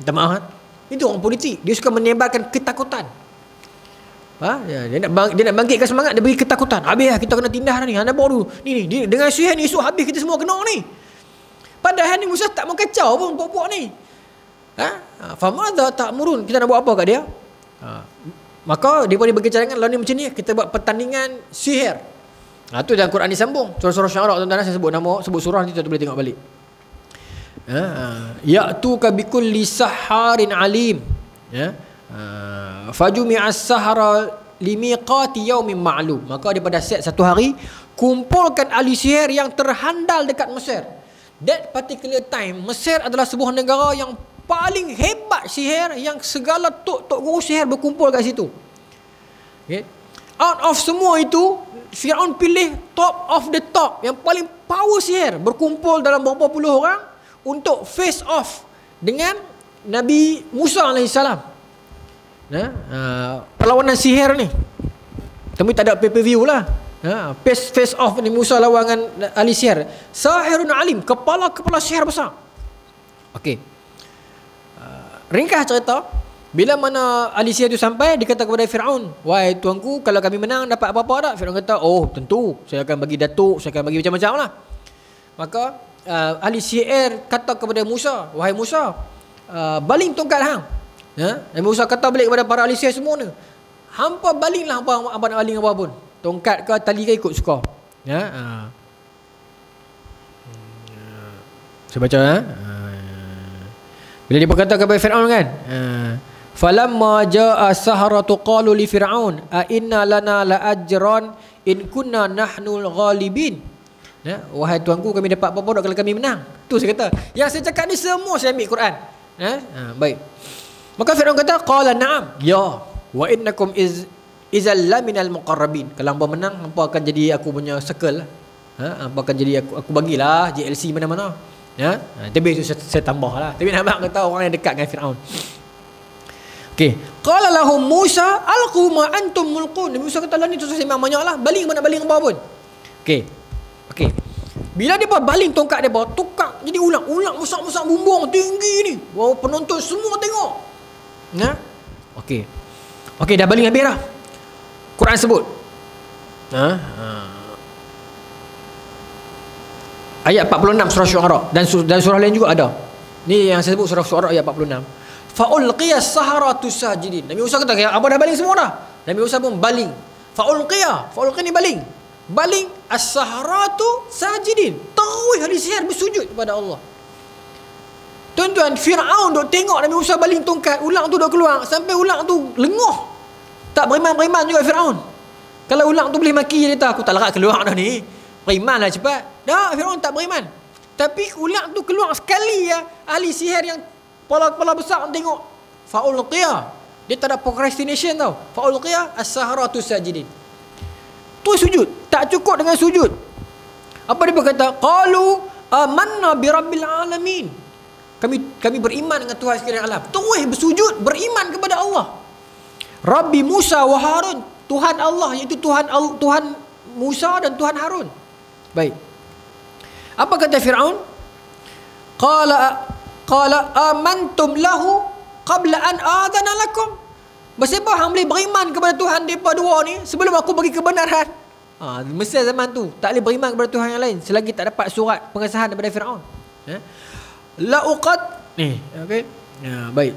minta maaf, itu orang politik. Dia suka menyebarkan ketakutan. Dia nak bangkitkan semangat, dia bagi ketakutan. Habis kita kena tindah dah ni. Anda baru ni dengan sihir ni esok habis kita semua kena ni. Padahal ni Musa tak mau kacau pun pokok ni. Famadza ta'murun, kita nak buat apa kat dia? Maka dia boleh bagi cadangan, lawan ni macam ni kita buat pertandingan sihir. Tu dalam Quran disambung. Surah Syu'ara, tuan-tuan, saya sebut surah nanti tuan boleh tengok balik. Ya'tuka bikulli saharin alim. Fajumi'as sahara limiqati yaumin ma'lum. Maka daripada set satu hari, kumpulkan ahli sihir yang terhandal dekat Mesir. That particular time, Mesir adalah sebuah negara yang paling hebat sihir, yang segala tok guru sihir berkumpul kat situ. Okay. Out of semua itu, Firaun pilih top of the top, yang paling power sihir, berkumpul dalam berapa puluh orang untuk face off dengan Nabi Musa AS. Perlawanan sihir ni, tapi tak ada pay-per-view lah. Face off ni Musa lawan dengan ahli sihir. Sahirun alim, kepala sihir besar. Okey. Ringkas cerita, bila mana ahli sihir tu sampai, dia kata kepada Firaun, wahai tuanku, kalau kami menang dapat apa-apa tak? Firaun kata, oh tentu, saya akan bagi datuk, saya akan bagi macam-macam lah. Maka ahli sihir kata kepada Musa, wahai Musa, baling tongkat hang. Nabi Musa kata balik kepada para ahli sihir semua ni, hampa balinglah hampa nak baling apa pun, tongkat ke tali ke, ikut suka. Saya baca bila dia berkata kepada Firaun kan, falamma jaa saharatu qalu li fir'aun a inna lana la ajran in kunna nahnul ghalibin. Wahai tuanku, kami dapat apa-apa kalau kami menang. Tu saya kata, yang saya cakap ni semua saya ambil Quran. Baik. Maka Firaun kata, qala na'am, ya, wa innakum izal la minal muqarrabin. Kalau hangpa menang, hangpa akan jadi aku punya circle. Hangpa akan jadi aku bagilah JLC mana-mana. Ya. Tapi itu saya tambahlah. Tapi nak kata orang yang dekat dengan Firaun. Okey. Qala lahum Musa alqu ma antum mulqun. Nabi Musa kata lah ni tu saya memang banyaklah. Baling mana baling apa pun. Okey. Bila dia baling tongkat dia tukar jadi ulang besar-besar bumbung tinggi ni. Wow, penonton semua tengok. Ya. Okey, dah baling habis dah. Quran sebut. Ayat 46 surah Syuara dan surah lain juga ada. Ni yang saya sebut surah Syuara ayat 46. Fa'ulqiya as-saharatu sajidin. Nabi Musa kata, apa dah baling semua dah? Nabi Musa pun baling. Fa'ulqiya ni baling as-saharatu sajidin. Terus ahli sihir bersujud kepada Allah. Tuan-tuan, Firaun duk tengok Nabi Musa baling tongkat, ulang tu duk keluar sampai ulang tu lenguh. Tak beriman juga Firaun. Kalau ulang tu boleh maki dia kata, aku tak larat keluar dah ni. Berimanlah cepat. Dah, Firaun tak beriman. Tapi ulang tu keluar sekali ya, ahli sihir yang kepala besar tengok. Fa'ulqiya. Dia tak ada procrastination tau. Fa'ulqiya as-saharatu sajidin. Tu sujud. Tak cukup dengan sujud. Apa dia berkata? Qalu amanna bi rabbil alamin. Kami beriman dengan Tuhan sekalian alam. Terus bersujud, beriman kepada Allah. Rabbi Musa wa Harun. Tuhan Allah, iaitu Tuhan Musa dan Tuhan Harun. Baik. Apa kata Firaun? Qala amantum lahu qabla an adana lakum. Sebab hang boleh beriman kepada Tuhan depa dua ni sebelum aku bagi kebenaran. Mesti zaman tu tak boleh beriman kepada Tuhan yang lain selagi tak dapat surat pengesahan daripada Firaun. La uqad ni, okey. Baik.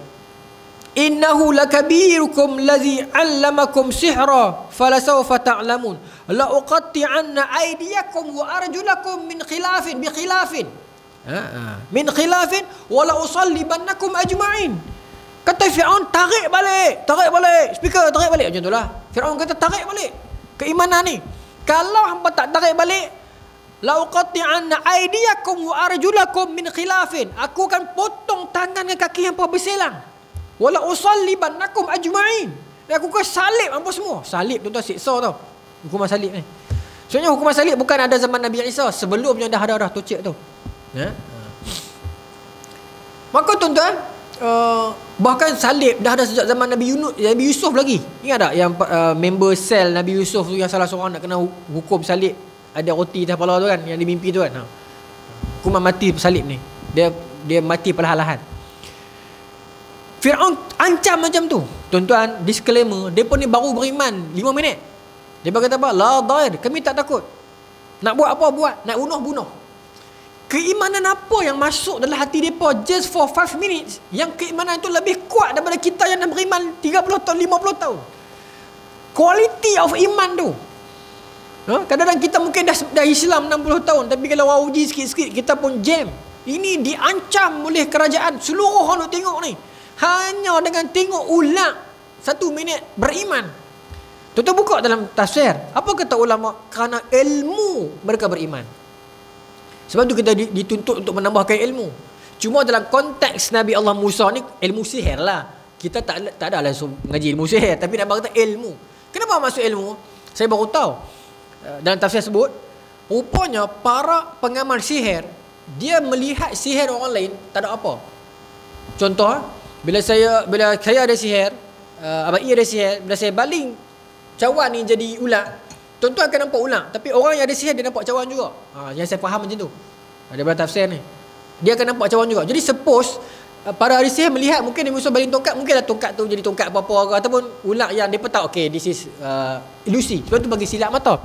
Innahu lakabirukum allazi 'allamakum sihra falasawfa ta'lamun. La uqatti'anna aydiyakum wa arjulakum min khilafin bi khilafin. Min khilafin wa la usallibannakum ajma'in. Kata Firaun, tarik balik. Speaker tarik balik macam itulah. Firaun kata tarik balik keimanan ni. Kalau hangpa tak tarik balik, la uqatti'anna aydiyakum wa arjulakum min khilafin. Aku akan potong tangan dan kaki hangpa berselang. Wala usallibannakum ajma'in. Dan aku akan salib hangpa semua. Salib tuan-tuan siksa tau. Hukuman salib ni. Sebenarnya hukuman salib bukan ada zaman Nabi Isa, sebelumnya dah ada tocek tu. Maka tuan-tuan, bahkan salib dah ada sejak zaman Nabi Yusuf lagi. Ingat tak yang member sel Nabi Yusuf tu yang salah seorang nak kena hukum salib, ada roti atas kepala tu kan, yang dia mimpi tu kan. Hukuman mati salib ni. Dia mati perlahan-lahan. Firaun ancam macam tu. Tuan-tuan, disclaimer, depa ni baru beriman 5 minit. Dia berkata apa? La dair, kami tak takut. Nak buat apa buat, nak bunuh. Keimanan apa yang masuk dalam hati mereka just for 5 minutes, yang keimanan itu lebih kuat daripada kita yang dah beriman 30 tahun, 50 tahun. Quality of iman tu. Kadang-kadang kita mungkin dah Islam 60 tahun, tapi kalau uji sikit-sikit kita pun jam. Ini diancam oleh kerajaan. Seluruh orang nak tengok ni. Hanya dengan tengok ulang 1 minit beriman. Tuan-tuan buka dalam tafsir. Apa kata ulama? Kerana ilmu mereka beriman. Sebab tu kita dituntut untuk menambahkan ilmu. Cuma dalam konteks Nabi Allah Musa ni, ilmu sihir lah. Kita tak ada langsung mengaji ilmu sihir, tapi nak kata ilmu. Kenapa masuk ilmu? Saya baru tahu. Dalam tafsir sebut, rupanya para pengamal sihir, dia melihat sihir orang lain tak ada apa. Contoh, bila saya ada sihir, Abang I ada sihir, bila saya baling cawan ni jadi ulat, tuan-tuan akan nampak ulang, tapi orang yang ada sihir dia nampak cawan juga. Yang saya faham macam tu. Ada dalam tafsir ni. Dia akan nampak cawan juga. Jadi suppose para ahli sihir melihat mungkin Nabi Musa baling tongkat, mungkinlah tongkat tu jadi tongkat apa-apa ke, ataupun ulat yang dia tahu okay, this is ilusi. Sebab tu bagi silap mata.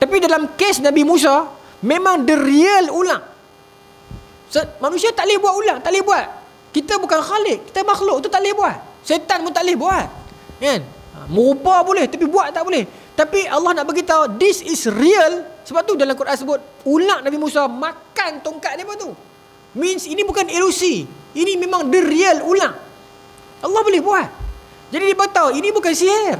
Tapi dalam kes Nabi Musa memang the real ulang. Manusia tak boleh buat ulang, tak boleh buat. Kita bukan khalik, kita makhluk tu tak boleh buat. Setan pun tak boleh buat. Kan? Merupa boleh, tapi buat tak boleh. Tapi Allah nak beritahu this is real. Sebab tu dalam Quran sebut ulang Nabi Musa makan tongkat dia tu. Means ini bukan ilusi. Ini memang the real ulang. Allah boleh buat. Jadi dia beritahu ini bukan sihir.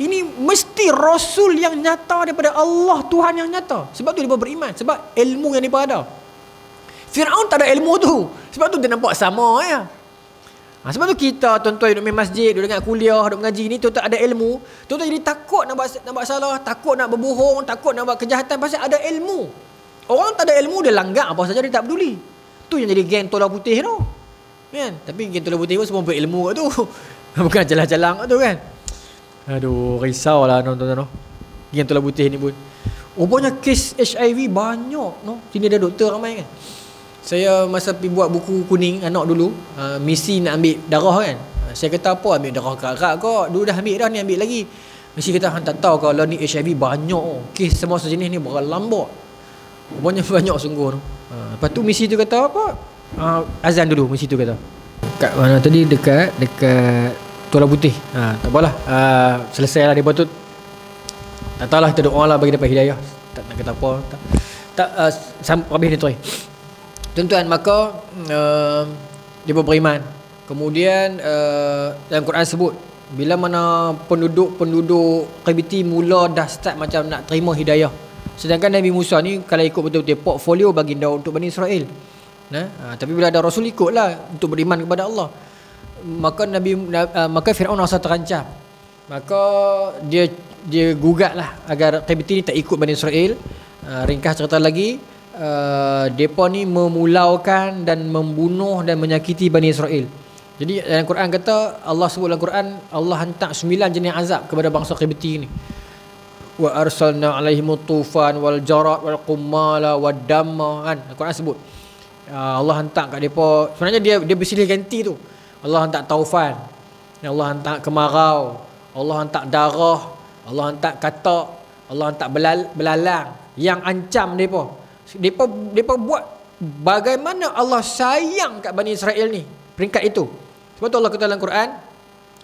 Ini mesti Rasul yang nyata daripada Allah, Tuhan yang nyata. Sebab tu dia beriman. Sebab ilmu yang dia ada. Firaun tak ada ilmu tu. Sebab tu dia nampak sama ya. Sebab tu kita tuan-tuan duduk main masjid, duduk dengar kuliah, duduk mengaji ni, tuan-tuan ada ilmu, tuan-tuan jadi takut nak buat salah, takut nak berbohong, takut nak buat kejahatan pasal ada ilmu. Orang tak ada ilmu, dia langgar apa saja, dia tak peduli. Tu yang jadi geng tola putih tu. Kan? Tapi geng tola putih pun semua berilmu kat tu. Bukan jalan-jalan kat tu kan. Aduh, risaulah tuan-tuan. Geng tola putih ni pun. Rupanya kes HIV banyak no. Sini ada doktor ramai kan. Saya masa pergi buat buku kuning anak dulu, misi nak ambil darah kan. Saya kata apa, ambil darah kakak kau. Dulu dah ambil dah, ni ambil lagi. Mesti kata hang tak tahu kalau ni HIV banyak. Kes semua sejenis ni berlambak. Rupanya banyak sungguh tu. Lepas tu misi tu kata apa? Azan dulu misi tu kata. Kat mana tadi, dekat Tuala Putih. Tak apalah. Selesai lah dia tu. Tak tahulah, kita doa lah bagi dapat hidayah. Tak nak kata apa. Habis ni tuai. Tuan-tuan, maka dia beriman. Kemudian dalam Quran sebut bila mana penduduk KBT mula dah start macam nak terima hidayah. Sedangkan Nabi Musa ni kalau ikut betul-betul portfolio baginda untuk Bani Israel. Tapi bila ada Rasul ikutlah untuk beriman kepada Allah. Maka Firaun rasa terancam. Maka dia gugatlah agar KBT ni tak ikut Bani Israel. Ringkas cerita lagi, depa ni memulaukan dan membunuh dan menyakiti Bani Israel. Jadi dalam Quran kata, Allah sebut dalam Quran, Allah hantar 9 jenis azab kepada bangsa KBT ni. Wa arsalna alaihimut tufan wal jarat wal qummala wad damma kan. Al-Quran sebut Allah hantar kat depa. Sebenarnya dia bersilih ganti tu. Allah hantar taufan, Allah hantar kemarau, Allah hantar darah, Allah hantar katak, Allah hantar belalang yang ancam depa. Depa buat bagaimana Allah sayang kat Bani Israel ni. Peringkat itu. Sebab tu Allah kata dalam Quran,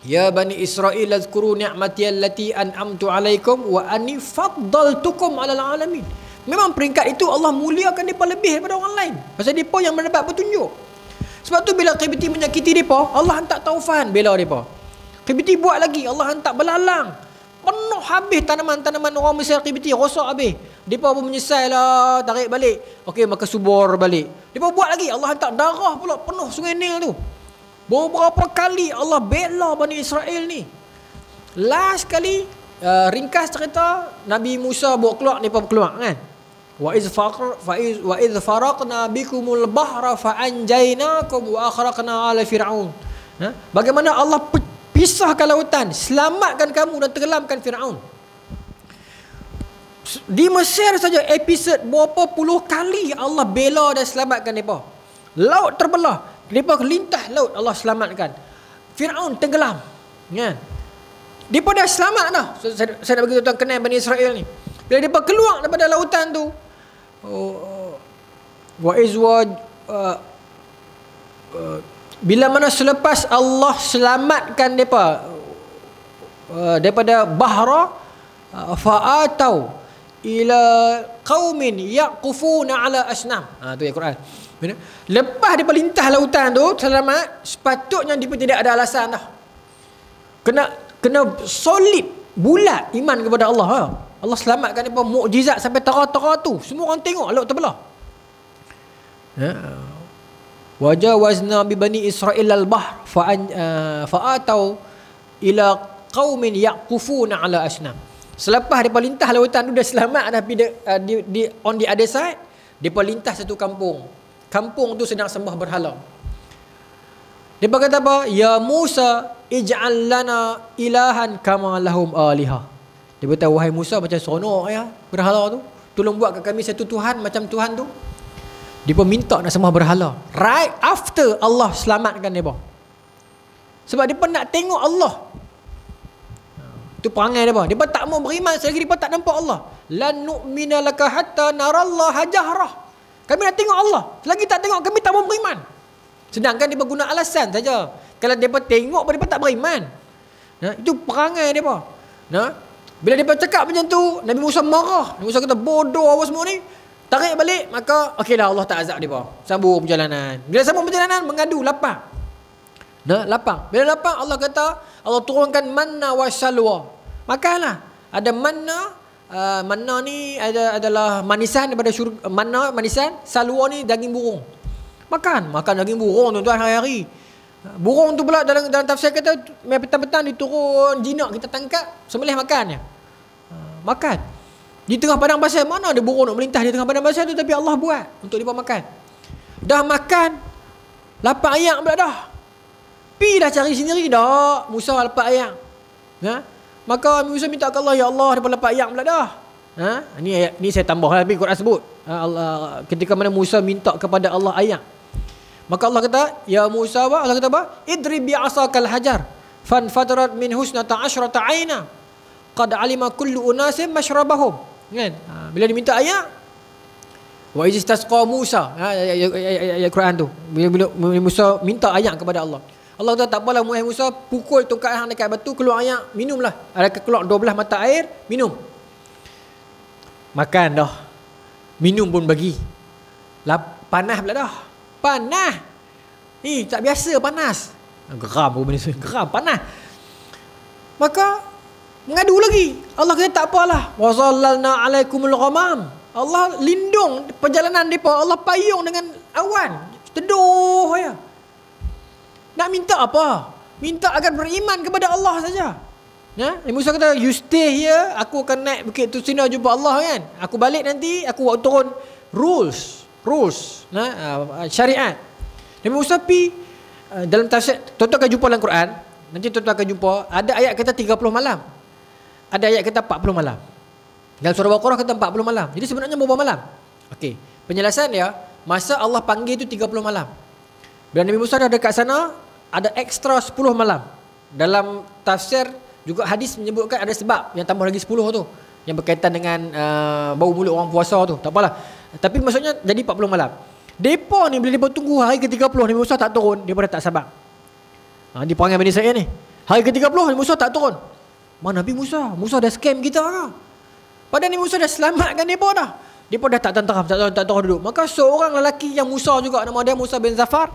ya Bani Israel azkuru ni'mati allati an'amtu alaikum wa anni faddaltukum 'alal alamin. Memang peringkat itu Allah muliakan depa lebih daripada orang lain. Pasal depa yang mendapat petunjuk. Sebab tu bila KBT menyakiti depa, Allah hantar taufan bela depa. KBT buat lagi, Allah hantar belalang. Penuh habis tanaman-tanaman orang Mesir KBT, rosak habis. Depa pun menyesal lah, tarik balik. Okey, maka subur balik. Depa buat lagi, Allah hantar darah pula penuh Sungai Nil tu. Beberapa kali Allah bela Bani Israel ni. Last kali, ringkas cerita, Nabi Musa bawa keluar, depa keluar kan. Wa iz faraqna bikumul bahra fa anjaynakum wa akhraqna ala fir'aun. Bagaimana Allah pisahkan lautan, selamatkan kamu dan tenggelamkan Firaun. Di Mesir saja episod berapa puluh kali Allah bela dan selamatkan mereka. Laut terbelah, mereka lintah laut, Allah selamatkan. Firaun tenggelam. Kan? Mereka dah selamat dah. Saya nak bagi tuan kenal Bani Israel ni. Bila mereka keluar daripada lautan tu, bila mana selepas Allah selamatkan mereka daripada bahra, fa'atau ila qaumin yaqufuna ala asnam. Tu ayat Quran. Lepas mereka lintah lautan tu selamat, sepatutnya mereka tidak ada alasan dah. Kena solid, bulat iman kepada Allah. Allah selamatkan mereka, mukjizat sampai tera-tera tu. Semua orang tengok laut terbelah. Wajawazna bi bani Israil al-bahr fa'atau ila qaumin yaqufuna ala asnam. Selepas depa lintah lautan tu dah selamat dah, di on the other side, depa lintas satu kampung. Kampung tu sedang sembah berhala. Depa kata apa? Ya Musa, ij'al lana ilahan kama lahum alihah. Dia kata, wahai Musa, macam seronok ya berhala tu. Tolong buat kat kami satu Tuhan macam Tuhan tu. Dia pun minta nak sembah berhala right after Allah selamatkan dia. Sebab dia pun nak tengok Allah. Itu perangai dia. Dia pun tak mau beriman selagi dia pun tak nampak Allah. Lan nu'mina laka hatta narallaha jahrah. Kami nak tengok Allah. Selagi tak tengok, kami tak mau beriman. Sedangkan dia guna alasan saja. Kalau dia pun tengok, dia pun tak beriman. Itu perangai dia. Bila dia pun cakap macam tu, Nabi Musa marah. Nabi Musa kata, bodoh apa semua ni. Tarik balik, maka okeylah, Allah tak azab dia. Sambung perjalanan. Bila sambung perjalanan, mengadu lapang. Lapang. Bila lapang, Allah kata, Allah turunkan manna wa salwa. Makanlah. Ada manna. Manna ni adalah manisan daripada syurga. Manna manisan, salwa ni daging burung. Makan daging burung tuan-tuan hari-hari. Burung tu pula dalam tafsir kata petang-petang dia turun jinak, kita tangkap, sembelih makan je. Makan. Di tengah padang pasir, mana ada burung nak melintas di tengah padang pasir tu, tapi Allah buat untuk dia makan. Dah makan, lapar ayam pula dah. Pi dah cari sendiri dah Musa lapar ayam. Maka Musa minta ke Allah, ya Allah, dia lapar ayam pula dah. Ni ayat ni saya tambah lah, tapi Quran sebut. Allah ketika mana Musa minta kepada Allah ayam. Maka Allah kata, ya Musa, Allah kata apa? Idrib bi'asakal hajar fanfadarat min husnata asyrata aina qad alima kullu unasin mashrabahum. Kan? Bila diminta ayat, wa istasqa Musa, ayat Quran tu. Bila Musa minta ayat kepada Allah, Allah kata tak apalah Muhammad Musa, pukul tongkat hang dekat batu, keluar ayat, minumlah. Ada keluar 12 mata air, minum. Makan dah. Minum pun bagi. Panas pula dah. Panas. Ni tak biasa panas. Geram pun benda tu. Geram, panas. Maka mengadu lagi. Allah kata tak apalah. Wa zallalna alaikumul ghamam. Allah lindung perjalanan depa. Allah payung dengan awan. Teduh ya. Nak minta apa? Minta agar beriman kepada Allah saja. Ya, Musa kata, you stay here, aku akan naik bukit tu sini jumpa Allah kan. Aku balik nanti, aku buat turun rules, syariat. Nabi Musa pi dalam tafsir, tuan-tuan akan jumpa dalam Quran. Nanti tuan-tuan akan jumpa ada ayat kata 30 malam. Ada ayat kata 40 malam. Dalam surah Baqarah kata 40 malam. Jadi sebenarnya berapa malam? Okey, penjelasan dia, masa Allah panggil tu 30 malam. Bila Nabi Musa dah dekat sana, ada ekstra 10 malam. Dalam tafsir juga hadis menyebutkan ada sebab yang tambah lagi 10 tu, yang berkaitan dengan bau mulut orang puasa tu. Tak apalah. Tapi maksudnya jadi 40 malam. Depa ni bila depa tunggu hari ke-30 Nabi Musa tak turun, depa dah tak sabar. Di perangai Bani Israil ni. Hari ke-30 Nabi Musa tak turun. Mana Nabi Musa? Musa dah scam kita ke? Padahal Nabi Musa dah selamatkan depa dah. Depa dah tak tenteram, tak tahu duduk. Maka seorang lelaki yang Musa juga, nama dia Musa bin Zafar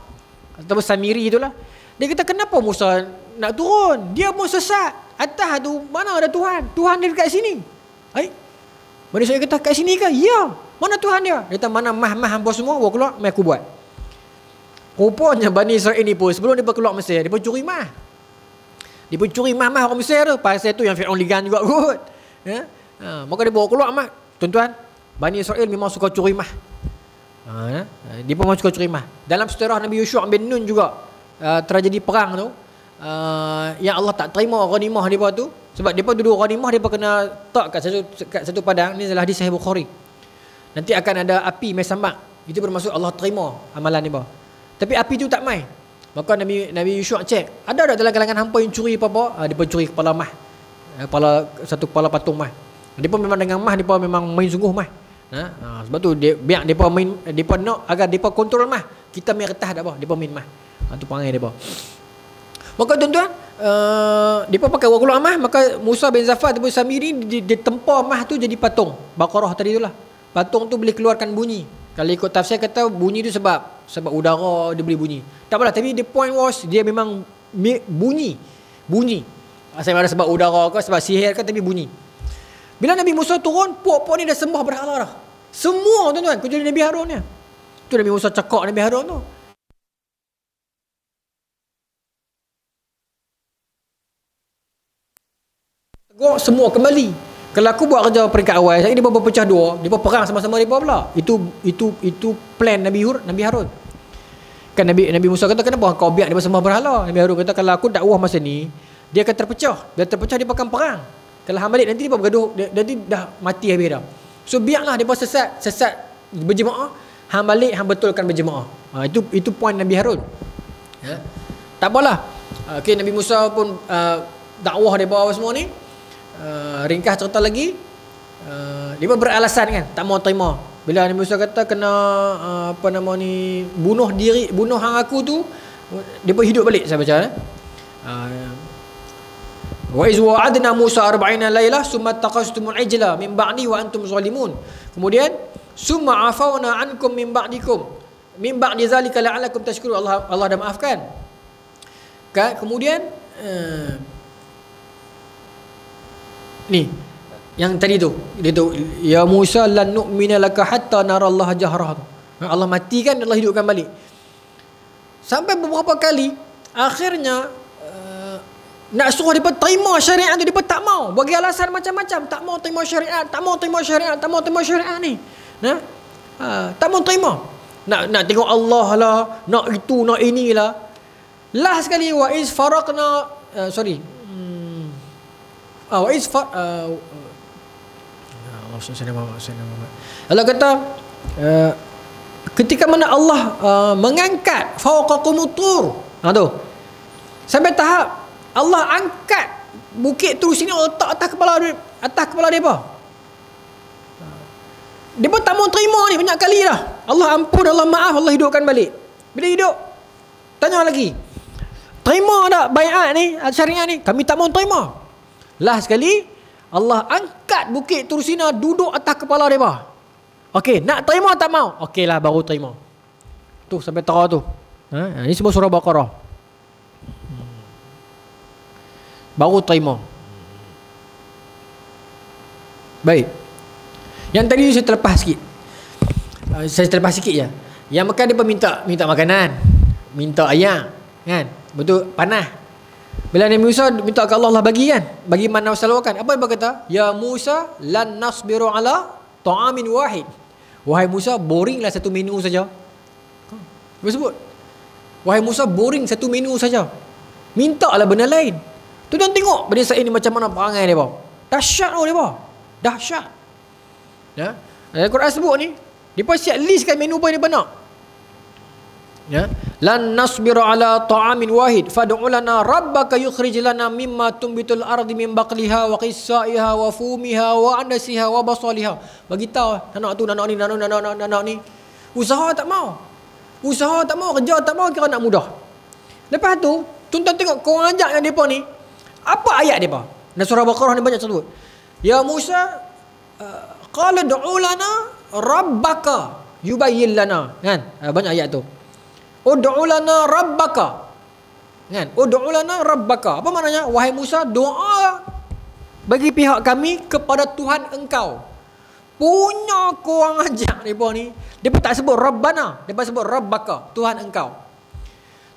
atau Samiri itulah. Dia kata, kenapa Musa nak turun? Dia pun sesat. Atas tu mana ada Tuhan? Tuhan dia dekat sini. Bani Israil kata, kat sini ke? Ya. Mana Tuhan dia? Dia kata, mana mah hampa semua, bawa keluar, mai aku buat. Rupanya Bani Israil ni pun sebelum dia keluar Mesir, dia pun curi mah. Dia pun curi mah orang Mesir tu. Pasal tu yang Fir'aun ligan juga kot. Maka dia bawa keluar mah. Tuan-tuan, Bani Israil memang suka curi mah. Dia pun memang suka curi mah. Dalam sejarah Nabi Yusuf bin Nun juga, tragedi perang tu, yang Allah tak terima ghanimah depa tu, sebab depa duduk ghanimah, depa kena tak kat satu padang. Ni adalah hadis Sahih Bukhari. Nanti akan ada api mai sambak. Itu bermaksud Allah terima amalan depa. Tapi api tu tak mai. Maka Nabi Yusuf cek, ada tak dalam kalangan hampa yang curi apa-apa? Depa curi kepala mah. Satu kepala patung mah. Depa memang dengan mah, depa memang main sungguh mah. Sebab tu biar depa main, depa nak agar depa kontrol mah. Kita main retah tak apa, depa main mah. Tu perangai depa. Maka tuan-tuan, depa pakai wakul amah, maka Musa bin Zafar ataupun Samiri dia tempar mah tu jadi patung. Baqarah tadi itulah. Patung tu boleh keluarkan bunyi. Kalau ikut tafsir kata bunyi tu sebab udara dia boleh bunyi. Tak apalah, tapi the point was dia memang bunyi. Asal ada sebab udara ke, sebab sihir ke, tapi bunyi. Bila Nabi Musa turun, puak-puak ni dah sembah berhala dah. Semua tuan-tuan, kecuali Nabi Harun ni. Tu Nabi Musa cakap Nabi Harun tu. Semua kembali. Kalau aku buat kerja peringkat awal, saya dia berpecah dua, dia perang sama-sama dia pula. Itu plan Nabi Harun. Kan Nabi Musa kata, kenapa kau biar dia sembah berhala? Nabi Harun kata, kalau aku dakwah masa ni, dia akan terpecah. Dia terpecah, dia akan perang. Kalau hang balik nanti dia bergaduh, nanti dah mati habis dah. So biarlah dia sesat berjemaah, hang balik hang betulkan berjemaah. Itu point Nabi Harun. Tak apalah. Okey, Nabi Musa pun dakwah dia bawa semua ni. Ringkas cerita lagi, dia beralasan kan, tak mau terima. Bila Nabi Musa kata kena bunuh hang aku tu, dia pun hidup balik. Saya baca wa iz wa'adna Musa 40 lailah summa taqastumul ijla min ba'di wa antum zalimun. Kemudian summa afawna ankum min ba'dikum min ba'di zalika la'alakum tashkurun. Allah dah maafkan. Kemudian ni yang tadi tu, dia tu, ya Musa lan nu'mina laka hatta nara Allah jahrah. Allah matikan, Allah hidupkan balik. Sampai beberapa kali Akhirnya nak suruh mereka terima syariat tu, mereka tak mau. Bagi alasan macam-macam. Tak mau terima syariat, tak mau terima syariat, tak mau terima syariat ni. Tak mau terima. Nak tengok Allah lah, nak itu, nak inilah. Last sekali, wa iz faraqna, wa iz Allah kata, ketika mana Allah mengangkat fawqakumut tur. Tu. Sampai tahap Allah angkat bukit tu sini, letak atas kepala depa. Depa tak mau terima ni banyak kali dah. Allah ampun, Allah maaf, Allah hidupkan balik. Bila hidup, tanya lagi, terima tak baiat ni, syariat ni? Kami tak mau terima. Last sekali Allah angkat bukit Tursina duduk atas kepala depa. Okey, nak terima tak mau? Okeylah, baru terima. Tu sampai tera tu. Ini semua surah Baqarah. Baru terima. Baik. Yang tadi saya terlepas sikit. Saya terlepas sikit je. Yang makan dia pun minta makanan, minta ayam, kan? Betul, panah. Bila Nabi Musa minta ke Allah bagi, kan? Bagi mana salwakan. Apa dia kata? Ya Musa lan nasbiru ala ta'amin wahid. Wahai Musa, boringlah satu menu saja. Dia sebut, wahai Musa, boring satu menu saja. Mintalah benda lain. Tu dan tengok Bani Israil ni macam mana perangai dia. Dahsyat dia. Dahsyat. Ya. Al-Quran sebut ni, dia pun siap listkan menu apa yang dia nak. Ya. Lan nasbiru ala ta'amin wahid fad'u lana rabbaka yukhrij lana mimma tumbitul ardi min baqliha wa qissaiha wa fumiha wa andasiha wa basaliha. Bagi tahu anak tu, anak ni. Usaha tak mau. Kerja tak mau, kira nak mudah. Lepas tu, tuan-tuan tengok korang ajak yang depa ni. Apa ayat depa? Dalam surah Baqarah ni banyak sebut. Ya Musa, qala du'u lana rabbaka yubayyin lana, kan? Banyak ayat tu. Ud'u lana rabbaka, kan? Ud'u lana rabbaka. Apa maknanya? Wahai Musa, doa bagi pihak kami kepada Tuhan engkau. Punya korang ajak depa ni. Depa tak sebut Rabbana, depa sebut Rabbaka, Tuhan engkau.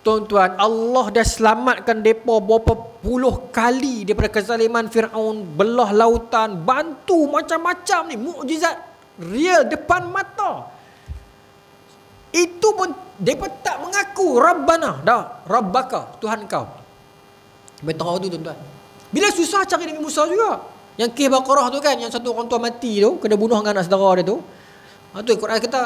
Tuan-tuan, Allah dah selamatkan depa berapa puluh kali daripada kezaliman Firaun, belah lautan, bantu macam-macam ni, mukjizat real depan mata. Itu pun depa tak mengaku Rabbana, dah Rabbaka, Tuhan kau. Betul tu tuan-tuan. Bila susah cari Nabi Musa juga. Yang kisah Baqarah tu kan, yang satu orang tua mati tu, kena bunuh dengan anak saudara dia tu. Tu Quran kata,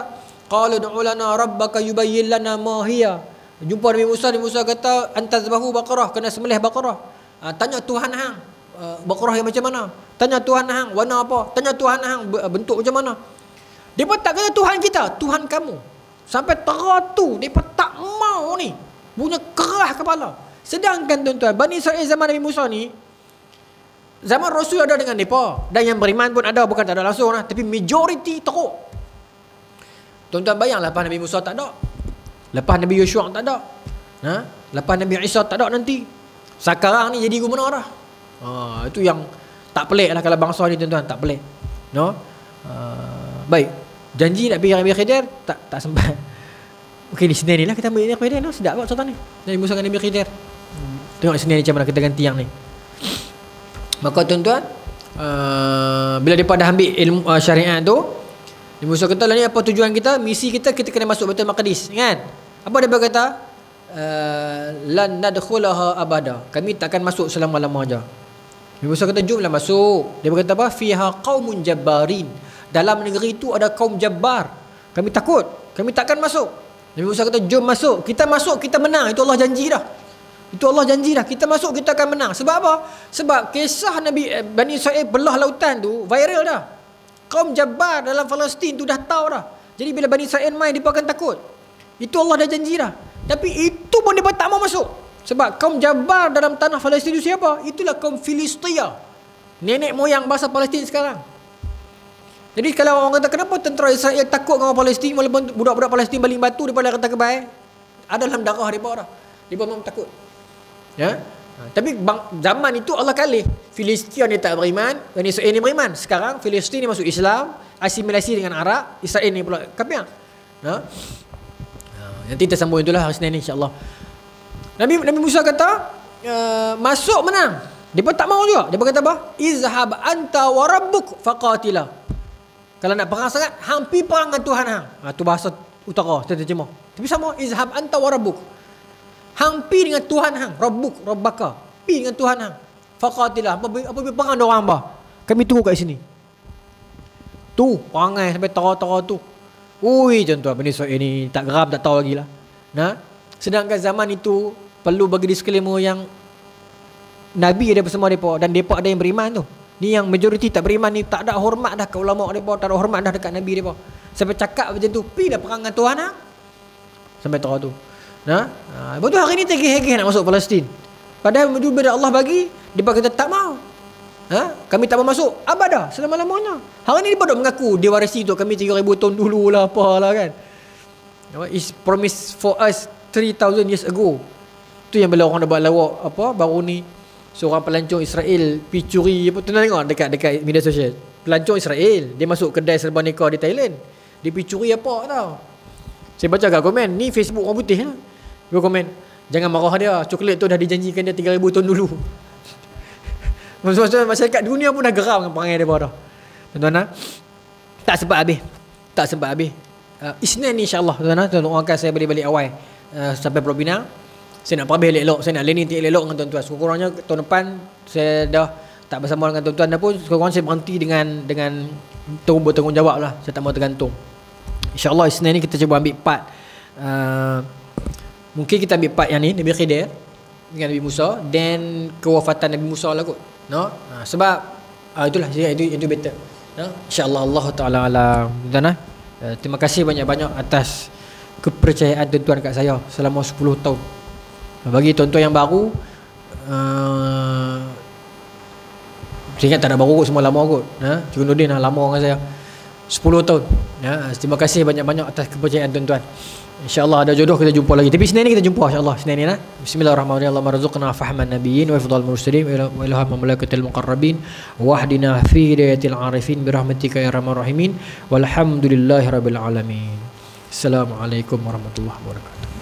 qala du'u lana rabbaka yubayyin lana ma hiya. Jumpa Nabi Musa kata, antazbahu Baqarah, kena sembelih Baqarah. Tanya Tuhan hang, Baqarah yang macam mana? Tanya Tuhan hang, warna apa? Tanya Tuhan hang, bentuk macam mana? Depa tak kata Tuhan kita, Tuhan kamu. Sampai tera tu depa tak mau ni, punya kerah kepala. Sedangkan tuan-tuan, Bani Israil zaman Nabi Musa ni, zaman Rasul ada dengan depa, dan yang beriman pun ada, bukan tak ada langsung lah, tapi majoriti teruk. Tuan-tuan bayang, lepas Nabi Musa tak ada, lepas Nabi Yeshua tak ada, lepas Nabi Isa tak ada nanti, sekarang ni jadi gubernur dah. Itu yang tak pelik lah kalau bangsa ni tuan-tuan, tak pelik. Baik, janji nak pergi Nabi Khidir, tak sempat. Okey, ni Senin ni lah kita ambil Nabi Khidir, sedap kot cerita ni. Nabi Musa dengan Nabi Khidir. Tengok Senin ni macam mana kita ganti yang ni. Maka tuan-tuan, bila mereka dah ambil ilmu syariat tu, Nabi Musa kata, ni apa tujuan kita, misi kita kena masuk Baitul Maqdis, kan? Apa dia berkata? Lan nadkhulaha abada, kami takkan masuk selama-lama aja. Nabi Musa kata, jomlah masuk. Dia berkata apa? Fiha qaumun jabbarin, dalam negeri itu ada kaum jabbar, kami takut, kami takkan masuk. Nabi Musa kata, jom masuk. Kita masuk, kita menang. Itu Allah janji dah. Kita masuk, kita akan menang. Sebab apa? Sebab kisah Bani Israil belah lautan tu viral dah. Kaum Jabbar dalam Palestin tu dah tahu dah. Jadi bila Bani Israil main, mereka akan takut. Itu Allah dah janji dah. Tapi itu pun mereka tak mau masuk. Sebab kaum Jabbar dalam tanah Palestin itu siapa? Itulah kaum Filistia, nenek moyang bangsa Palestin sekarang. Jadi kalau orang kata, kenapa tentera Israel takut dengan orang Palestin, walaupun budak-budak Palestin baling batu daripada kata kebaik, ada dalam darah mereka dah. Mereka memang takut. Ya? Tapi zaman itu Allah kalih. Filistin ni tak beriman, Bani Israil ni beriman. Sekarang Filistin ni masuk Islam, asimilasi dengan Arab, Israel ni pula kafir. Nanti kita sambung itulah hari Senin ni, insya-Allah. Nabi Musa kata masuk menang. Depa tak mau juga. Depa kata apa? Izhab anta wa rabbuk faqatila. Kalau nak perang sangat, hang pi perang dengan Tuhan hang. Tu bahasa utara, kita terjemah. Tapi sama, izhab anta wa rabbuk. Hang pi dengan Tuhan hang, rabbuk, rabbaka. Pi dengan Tuhan hang. Faqatila. Apa perang orang bah? Kami tunggu kat sini. Tu, perangai sampai tara-tara tu. Ui, tuan-tuan, Bani Israel ni tak geram, tak tahu lagi lah. Nah, sedangkan zaman itu perlu bagi disclaimer yang Nabi ada bersama mereka dan mereka ada yang beriman tu. Ni yang majoriti tak beriman ni, tak ada hormat dah ke ulama mereka, tak ada hormat dah dekat Nabi mereka. Sampai cakap macam tu, pi dah perang dengan Tuhan hang. Sampai tahu tu. Nah, lepas tu hari ni tegih-tegih nak masuk Palestin. Padahal bila Allah bagi, mereka kata tak mau. Kami tak mau masuk abadah selama-lamanya. Hari ni dia pada mengaku dia warisi tu kami 3,000 tahun dulu lah apalah kan. Is promised for us 3,000 years ago. Tu yang bila orang dah buat lawak apa baru ni seorang pelancong Israel pergi curi apa tu, tengok dekat media sosial. Pelancong Israel dia masuk kedai serba nikah di Thailand. Dia pergi curi apa tau. Saya baca kat komen ni Facebook orang putih lah. Dia komen jangan marah dia, coklat tu dah dijanjikan dia 3,000 tahun dulu. Masyarakat dunia pun dah geram dengan perangai dia dah. Tuan-tuan, tak sempat habis. Isnin ni insya-Allah tuan-tuan, doakan saya balik awal sampai Pulau Pinang. Saya nak pergi elok-elok, saya nak landing elok dengan tuan-tuan. Sekurang-kurangnya tahun depan saya dah tak bersama dengan tuan-tuan dah pun, sekurang-kurangnya saya berhenti dengan bertanggungjawab lah. Saya tak mau tergantung. InsyaAllah Isnin ni kita cuba ambil part mungkin kita ambil part yang ni Nabi Khidir dengan Nabi Musa dan kewafatan Nabi Musa lah kot. No? Sebab itulah itu better. No? InsyaAllah Allah Ta'ala alam. Terima kasih banyak-banyak atas kepercayaan tuan-tuan kat saya selama 10 tahun. Bagi tuan-tuan yang baru, saya ingat tak ada baru kot, semua lama kot. Cikgu Nurdin lama dengan saya 10 tahun. Terima kasih banyak-banyak atas kepercayaan tuan-tuan. InsyaAllah ada jodoh kita jumpa lagi. Tapi Senin ni kita jumpa insyaAllah. Senin ni lah. Bismillahirrahmanirrahim. Allahumma razuqna fahman nabiyyin wa ifdal mursalin wa ilham malaikatil muqarrabin wa ahdina fi hidayatil arifin birahmatika ya arhamar rahimin walhamdulillahi rabbil alamin. Assalamualaikum warahmatullahi wabarakatuh.